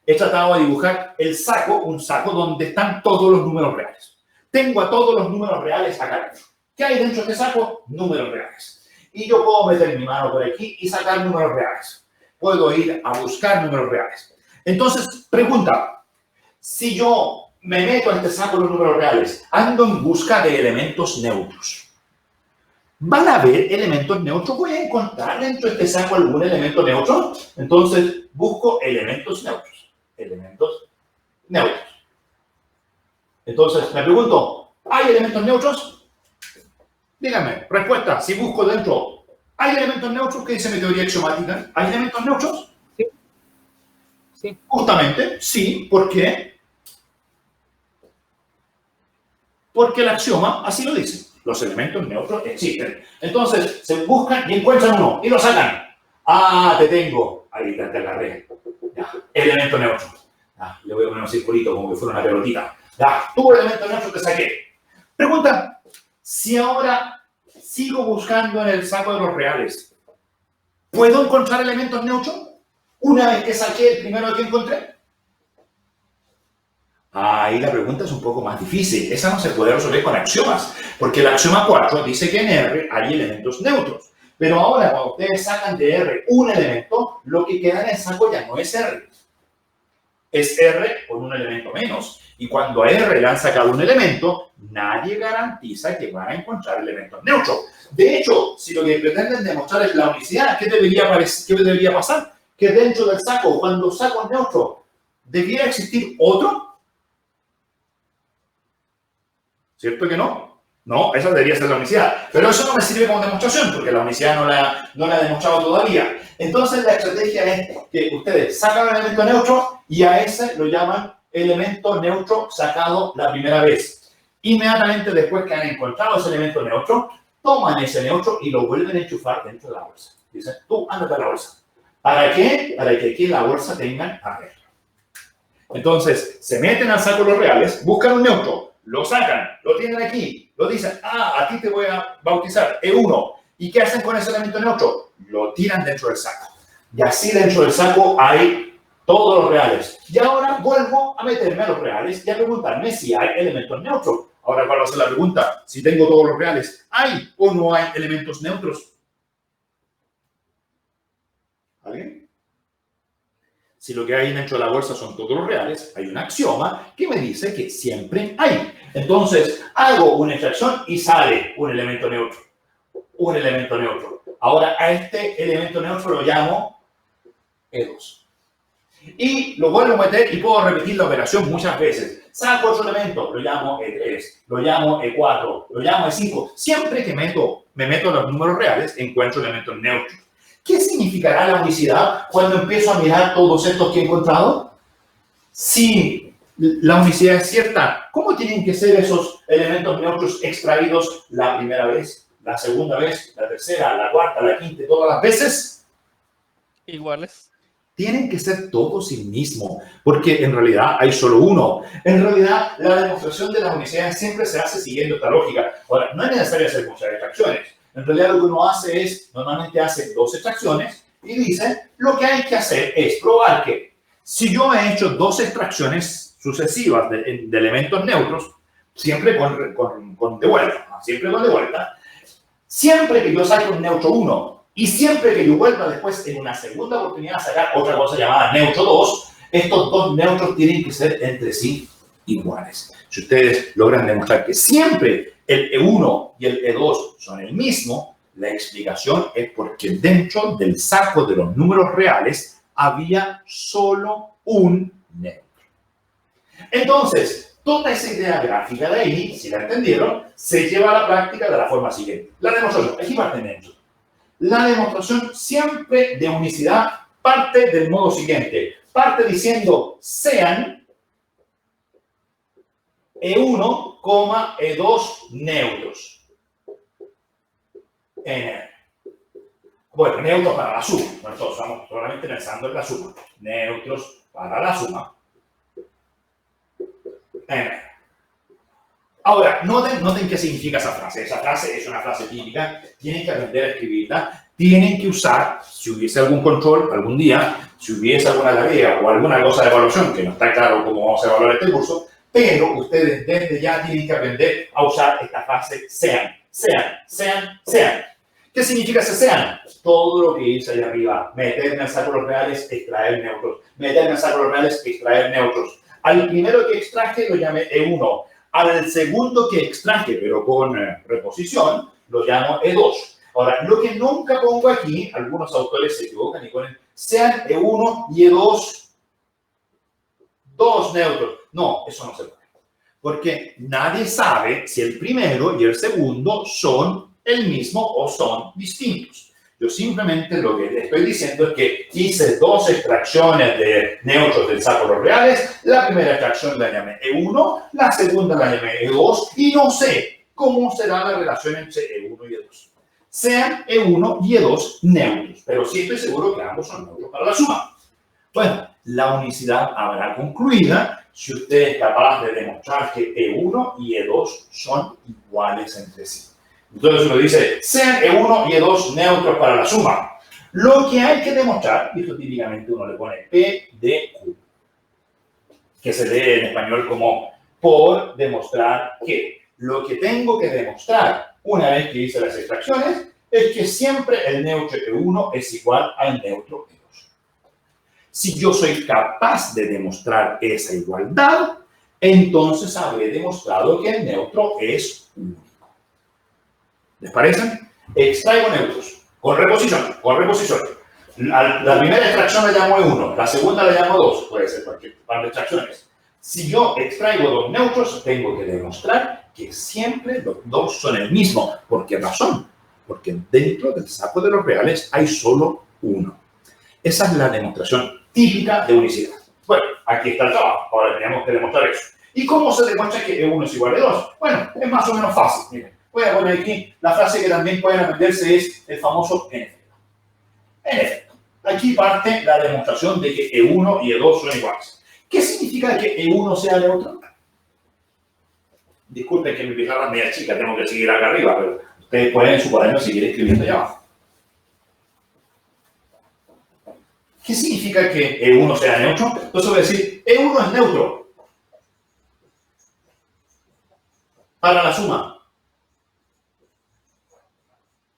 He tratado de dibujar el saco, un saco donde están todos los números reales. Tengo a todos los números reales acá dentro. ¿Qué hay dentro de este saco? Números reales. Y yo puedo meter mi mano por aquí y sacar números reales. Puedo ir a buscar números reales. Entonces, pregunta, si yo me meto a este saco de los números reales, ando en busca de elementos neutros. ¿Van a haber elementos neutros? ¿Voy a encontrar dentro de este saco algún elemento neutro? Entonces, busco elementos neutros. Elementos neutros. Entonces, me pregunto, ¿hay elementos neutros? Díganme, respuesta, si busco dentro, ¿hay elementos neutros? ¿Qué dice mi teoría axiomática? ¿Hay elementos neutros? Sí. Sí. Justamente, sí. ¿Por qué? Porque el axioma así lo dice. Los elementos neutros existen. Entonces, se buscan y encuentran uno y lo sacan. Ah, te tengo. Ahí te agarré. Ya, elemento neutro. Ya, le voy a poner un circulito como que fuera una pelotita. Ya, tu elemento neutro te saqué. Pregunta. Si ahora sigo buscando en el saco de los reales, ¿puedo encontrar elementos neutros una vez que saqué el primero que encontré? Ahí la pregunta es un poco más difícil. Esa no se puede resolver con axiomas, porque el axioma 4 dice que en R hay elementos neutros. Pero ahora, cuando ustedes sacan de R un elemento, lo que queda en el saco ya no es R. Es R con un elemento menos. Y cuando a R le han sacado un elemento, nadie garantiza que van a encontrar elementos neutros. De hecho, si lo que pretenden demostrar es la unicidad, ¿qué debería pasar? Que dentro del saco, cuando saco un neutro, ¿debiera existir otro? ¿Cierto que no? No, esa debería ser la unicidad. Pero eso no me sirve como demostración, porque la unicidad no la he demostrado todavía. Entonces, la estrategia es que ustedes sacan un elemento neutro y a ese lo llaman elemento neutro sacado la primera vez. Inmediatamente después que han encontrado ese elemento neutro, toman ese neutro y lo vuelven a enchufar dentro de la bolsa. Dicen, tú, ándate a la bolsa. ¿Para qué? Para que aquí en la bolsa tengan arreglo. Entonces, se meten al saco los reales, buscan un neutro, lo sacan, lo tienen aquí, lo dicen, a ti te voy a bautizar, E1. ¿Y qué hacen con ese elemento neutro? Lo tiran dentro del saco. Y así dentro del saco hay todos los reales. Y ahora vuelvo a meterme a los reales y a preguntarme si hay elementos neutros. Ahora, ¿cuál va a ser la pregunta? Si tengo todos los reales, ¿hay o no hay elementos neutros? ¿Alguien? Si lo que hay dentro de la bolsa son todos los reales, hay un axioma que me dice que siempre hay. Entonces, hago una extracción y sale un elemento neutro. Un elemento neutro. Ahora, a este elemento neutro lo llamo E2. Y lo vuelvo a meter y puedo repetir la operación muchas veces. Saco otro elemento, lo llamo E3, lo llamo E4, lo llamo E5. Siempre que me meto los números reales, encuentro elementos neutros. ¿Qué significará la unicidad cuando empiezo a mirar todos estos que he encontrado? Si la unicidad es cierta, ¿cómo tienen que ser esos elementos neutros extraídos la primera vez, la segunda vez, la tercera, la cuarta, la quinta, todas las veces? Iguales. Tienen que ser todos el mismo, porque en realidad hay solo uno. En realidad, la demostración de las unicidades siempre se hace siguiendo esta lógica. Ahora, no es necesario hacer muchas extracciones. En realidad, lo que uno hace es, normalmente hace 2 extracciones y dice, lo que hay que hacer es probar que si yo he hecho 2 extracciones sucesivas de elementos neutros, siempre con de vuelta, siempre que yo saque un neutro 1 y siempre que yo vuelva después en una segunda oportunidad a sacar otra cosa llamada neutro 2, estos 2 neutros tienen que ser entre sí iguales. Si ustedes logran demostrar que siempre el E1 y el E2 son el mismo, la explicación es porque dentro del saco de los números reales había solo un neutro. Entonces, toda esa idea gráfica de ahí, si la entendieron, se lleva a la práctica de la forma siguiente. La demostración, aquí parte neutro. La demostración siempre de unicidad parte del modo siguiente. Parte diciendo sean E1, E2 neutros. Bueno, neutros para la suma. Nosotros estamos solamente pensando en la suma. Neutros para la suma. Ahora, noten qué significa esa frase. Esa frase es una frase típica. Tienen que aprender a escribirla. Tienen que usar, si hubiese algún control algún día, si hubiese alguna tarea o alguna cosa de evaluación, que no está claro cómo vamos a evaluar este curso, pero ustedes desde ya tienen que aprender a usar esta frase sean. ¿Qué significa ese sean? Todo lo que hice allá arriba. Meterme al saco de los reales, extraer neutros. Meterme al saco de los reales, extraer neutros. Al primero que extraje lo llamé E1. Al segundo que extraje, pero con reposición, lo llamo E2. Ahora, lo que nunca pongo aquí, algunos autores se equivocan y ponen sean E1 y E2 2 neutros. No, eso no se puede. Porque nadie sabe si el primero y el segundo son el mismo o son distintos. Yo simplemente lo que le estoy diciendo es que hice 2 extracciones de neutros del saco de los reales. La primera extracción la llamé E1, la segunda la llamé E2 y no sé cómo será la relación entre E1 y E2. Sean E1 y E2 neutros, pero sí estoy seguro que ambos son neutros para la suma. Bueno, la unicidad habrá concluida si usted es capaz de demostrar que E1 y E2 son iguales entre sí. Entonces uno dice, sean E1 y E2 neutros para la suma. Lo que hay que demostrar, y esto típicamente uno le pone P de Q, que se lee en español como por demostrar que. Lo que tengo que demostrar una vez que hice las extracciones es que siempre el neutro E1 es igual al neutro E2. Si yo soy capaz de demostrar esa igualdad, entonces habré demostrado que el neutro es único. ¿Les parece? Extraigo neutros con reposición. La primera extracción la llamo E1, la segunda la llamo 2, puede ser cualquier par de extracciones. Si yo extraigo 2 neutros, tengo que demostrar que siempre los dos son el mismo. ¿Por qué razón? Porque dentro del saco de los reales hay solo uno. Esa es la demostración típica de unicidad. Bueno, aquí está el trabajo. Ahora tenemos que demostrar eso. ¿Y cómo se demuestra que E1 es igual a 2? Bueno, es más o menos fácil. Miren, voy a poner aquí la frase que también pueden aprenderse es el famoso en efecto. En efecto, aquí parte la demostración de que E1 y E2 son iguales. ¿Qué significa que E1 sea neutro? Disculpen que mi pizarra es media chica, tengo que seguir acá arriba, pero ustedes pueden en su cuaderno seguir escribiendo allá abajo. ¿Qué significa que E1 sea neutro? Entonces voy a decir, E1 es neutro para la suma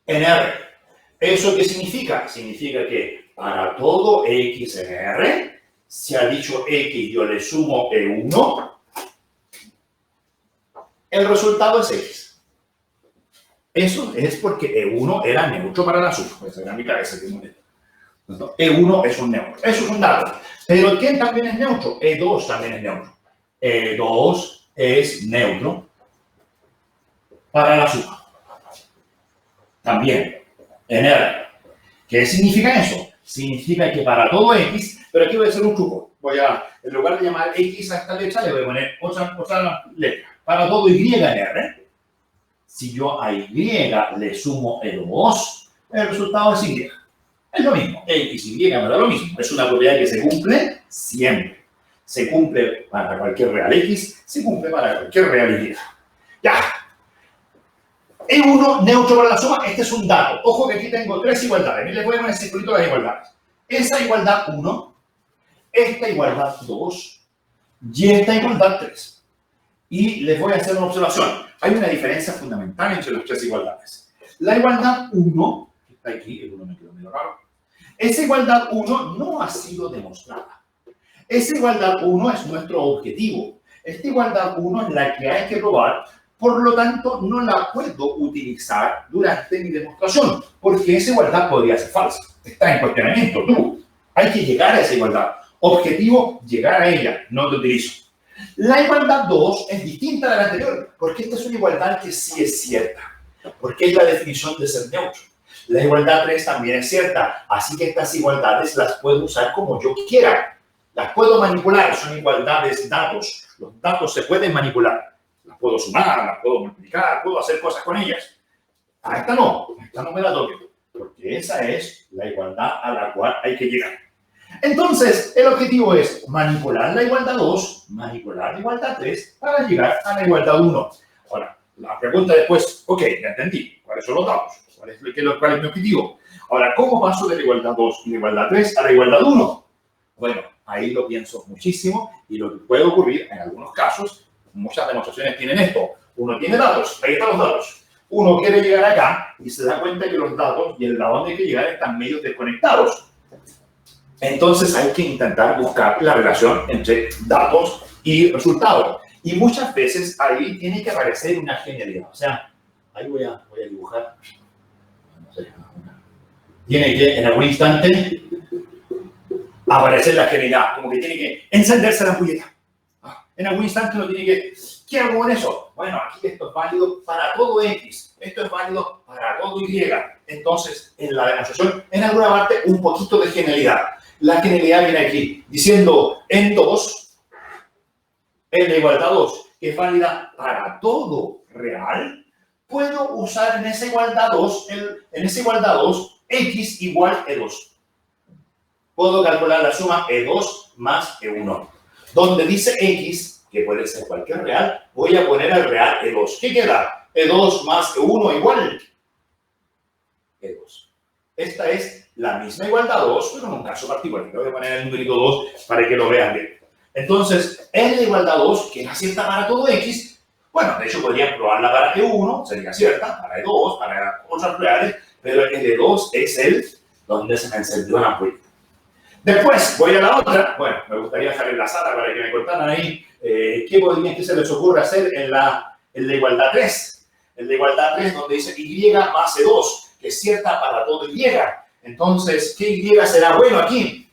en R. ¿Eso qué significa? Significa que para todo X en R, si ha dicho X, yo le sumo E1, el resultado es X. Eso es porque E1 era neutro para la suma. Esa era mi cabeza que molesta. E1 es un neutro. Eso es un dato. Pero ¿quién también es neutro? E2 también es neutro. E2 es neutro para la suma. También en R. ¿Qué significa eso? Significa que para todo X, pero aquí voy a hacer un truco. Voy a, en lugar de llamar X a esta letra, le voy a poner otra letra. Para todo Y en R, si yo a Y le sumo E2, el resultado es Y. Es lo mismo. X y Y me da lo mismo. Es una propiedad que se cumple siempre. Se cumple para cualquier real X, se cumple para cualquier real Y. Ya. E1 neutro para la suma, este es un dato. Ojo que aquí tengo tres igualdades. Y les voy a poner circulito las igualdades. Esa igualdad 1, esta igualdad 2 y esta igualdad 3. Y les voy a hacer una observación. Hay una diferencia fundamental entre las tres igualdades. La igualdad 1, que está aquí, el 1 me quedó medio raro. Esa igualdad 1 no ha sido demostrada. Esa igualdad 1 es nuestro objetivo. Esta igualdad 1 es la que hay que probar. Por lo tanto, no la puedo utilizar durante mi demostración, porque esa igualdad podría ser falsa. Está en cuestionamiento, tú. Hay que llegar a esa igualdad. Objetivo, llegar a ella. No lo utilizo. La igualdad 2 es distinta de la anterior, porque esta es una igualdad que sí es cierta, porque es la definición de ser neutro. La igualdad 3 también es cierta, así que estas igualdades las puedo usar como yo quiera. Las puedo manipular, son igualdades datos. Los datos se pueden manipular. Las puedo sumar, las puedo multiplicar, puedo hacer cosas con ellas. A esta no me la toque, porque esa es la igualdad a la cual hay que llegar. Entonces, el objetivo es manipular la igualdad 2, manipular la igualdad 3 para llegar a la igualdad 1. Ahora, la pregunta después, ok, ya entendí, ¿cuáles son los datos? ¿Cuál es mi objetivo? Ahora, ¿cómo paso de la igualdad 2 y la igualdad 3 a la igualdad 1? Bueno, ahí lo pienso muchísimo y lo que puede ocurrir en algunos casos, muchas demostraciones tienen esto. Uno tiene datos, ahí están los datos. Uno quiere llegar acá y se da cuenta que los datos y el lado donde hay que llegar están medio desconectados. Entonces hay que intentar buscar la relación entre datos y resultados. Y muchas veces ahí tiene que aparecer una genialidad. O sea, ahí voy a dibujar. No sé, tiene que en algún instante aparecer la genialidad. Como que tiene que encenderse la ampolleta. En algún instante uno tiene que... ¿Qué hago con eso? Bueno, aquí esto es válido para todo X. Esto es válido para todo Y. Entonces, en la demostración, en alguna parte, un poquito de genialidad. La genialidad viene aquí, diciendo en 2, en la igualdad 2, que es válida para todo real, puedo usar en esa igualdad 2, X igual E2. Puedo calcular la suma E2 más E1. Donde dice X, que puede ser cualquier real, voy a poner el real E2. ¿Qué queda? E2 más E1 igual E2. Esta es la misma igualdad 2, pero en un caso particular. Le voy a poner el numerito 2 para que lo vean bien. Entonces, en la igualdad 2, que es cierta para todo X, bueno, de hecho podrían probarla para E1, sería cierta, para E2, para otras reales, pero el E2 es el donde se me encendió la ampolleta. Después, voy a la otra. Bueno, me gustaría dejar enlazada para que me contaran ahí qué se les ocurre hacer en la igualdad 3. En la igualdad 3, donde dice Y más E2, que es cierta para todo Y. Entonces, ¿qué Y será bueno aquí?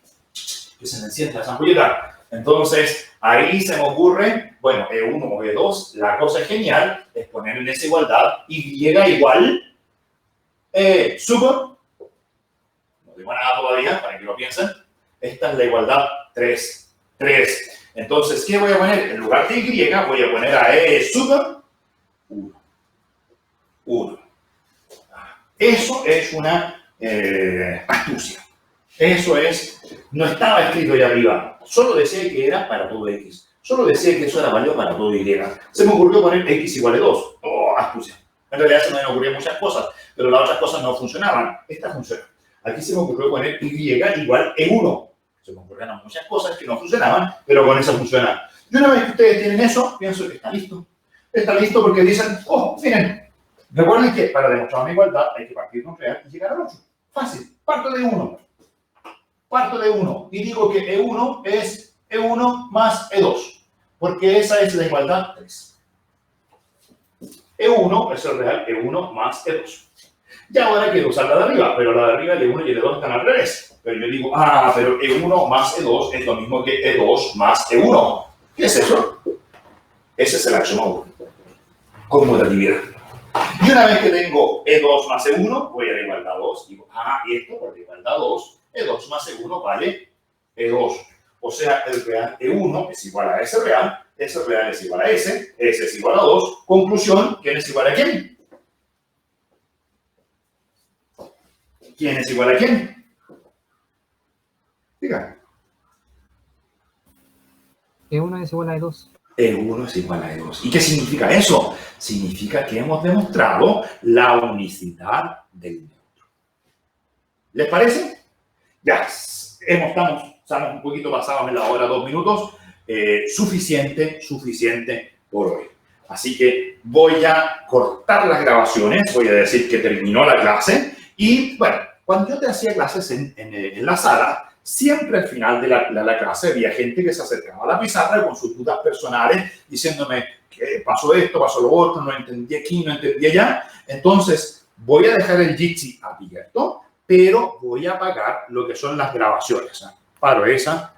Que se me encienda esa ampolleta. Entonces, ahí se me ocurre, bueno, E1 o E2, la cosa genial es poner en esa igualdad Y igual super, no digo nada todavía para que lo piensen, esta es la igualdad 3. 3. Entonces, ¿qué voy a poner? En lugar de Y, voy a poner a E super 1. 1. Eso es una astucia. Eso es, no estaba escrito ahí arriba. Solo decía que era para todo X. Solo decía que eso era válido para todo Y. Se me ocurrió poner X igual a 2. Oh, astucia. En realidad se me ocurrían muchas cosas, pero las otras cosas no funcionaban. Esta funciona. Aquí se me ocurrió poner Y igual E1. Se me ocurrieron muchas cosas que no funcionaban, pero con esa funciona. Y una vez que ustedes tienen eso, pienso que está listo. Está listo porque dicen, oh, miren, recuerden que para demostrar una igualdad hay que partir de un real y llegar al 8. Fácil, parto de 1. Parto de 1 y digo que E1 es E1 más E2, porque esa es la igualdad 3. E1 es el real E1 más E2. Y ahora quiero usar la de arriba, pero la de arriba, el E1 y el E2 están al revés. Pero yo digo, pero E1 más E2 es lo mismo que E2 más E1. ¿Qué es eso? Ese es el axioma 1. Conmutatividad. Y una vez que tengo E2 más E1, voy a la igualdad 2. Digo, y esto por la igualdad 2, E2 más E1 vale E2. O sea, el real E1 es igual a ese real es igual a ese es igual a 2. Conclusión, ¿quién es igual a quién? ¿Quién es igual a quién? Diga. E1 es igual a E2. E1 es igual a E2. ¿Y qué significa eso? Significa que hemos demostrado la unicidad del neutro. ¿Les parece? Ya, estamos un poquito pasados en la hora, 2 minutos. Suficiente por hoy. Así que voy a cortar las grabaciones, voy a decir que terminó la clase. Y bueno, cuando yo te hacía clases en la sala, siempre al final de la clase había gente que se acercaba a la pizarra con sus dudas personales, diciéndome que pasó esto, pasó lo otro, no entendí aquí, no entendí allá. Entonces, voy a dejar el Jitsi abierto, pero voy a apagar lo que son las grabaciones. Paro esa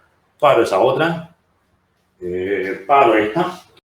otra, paro esta.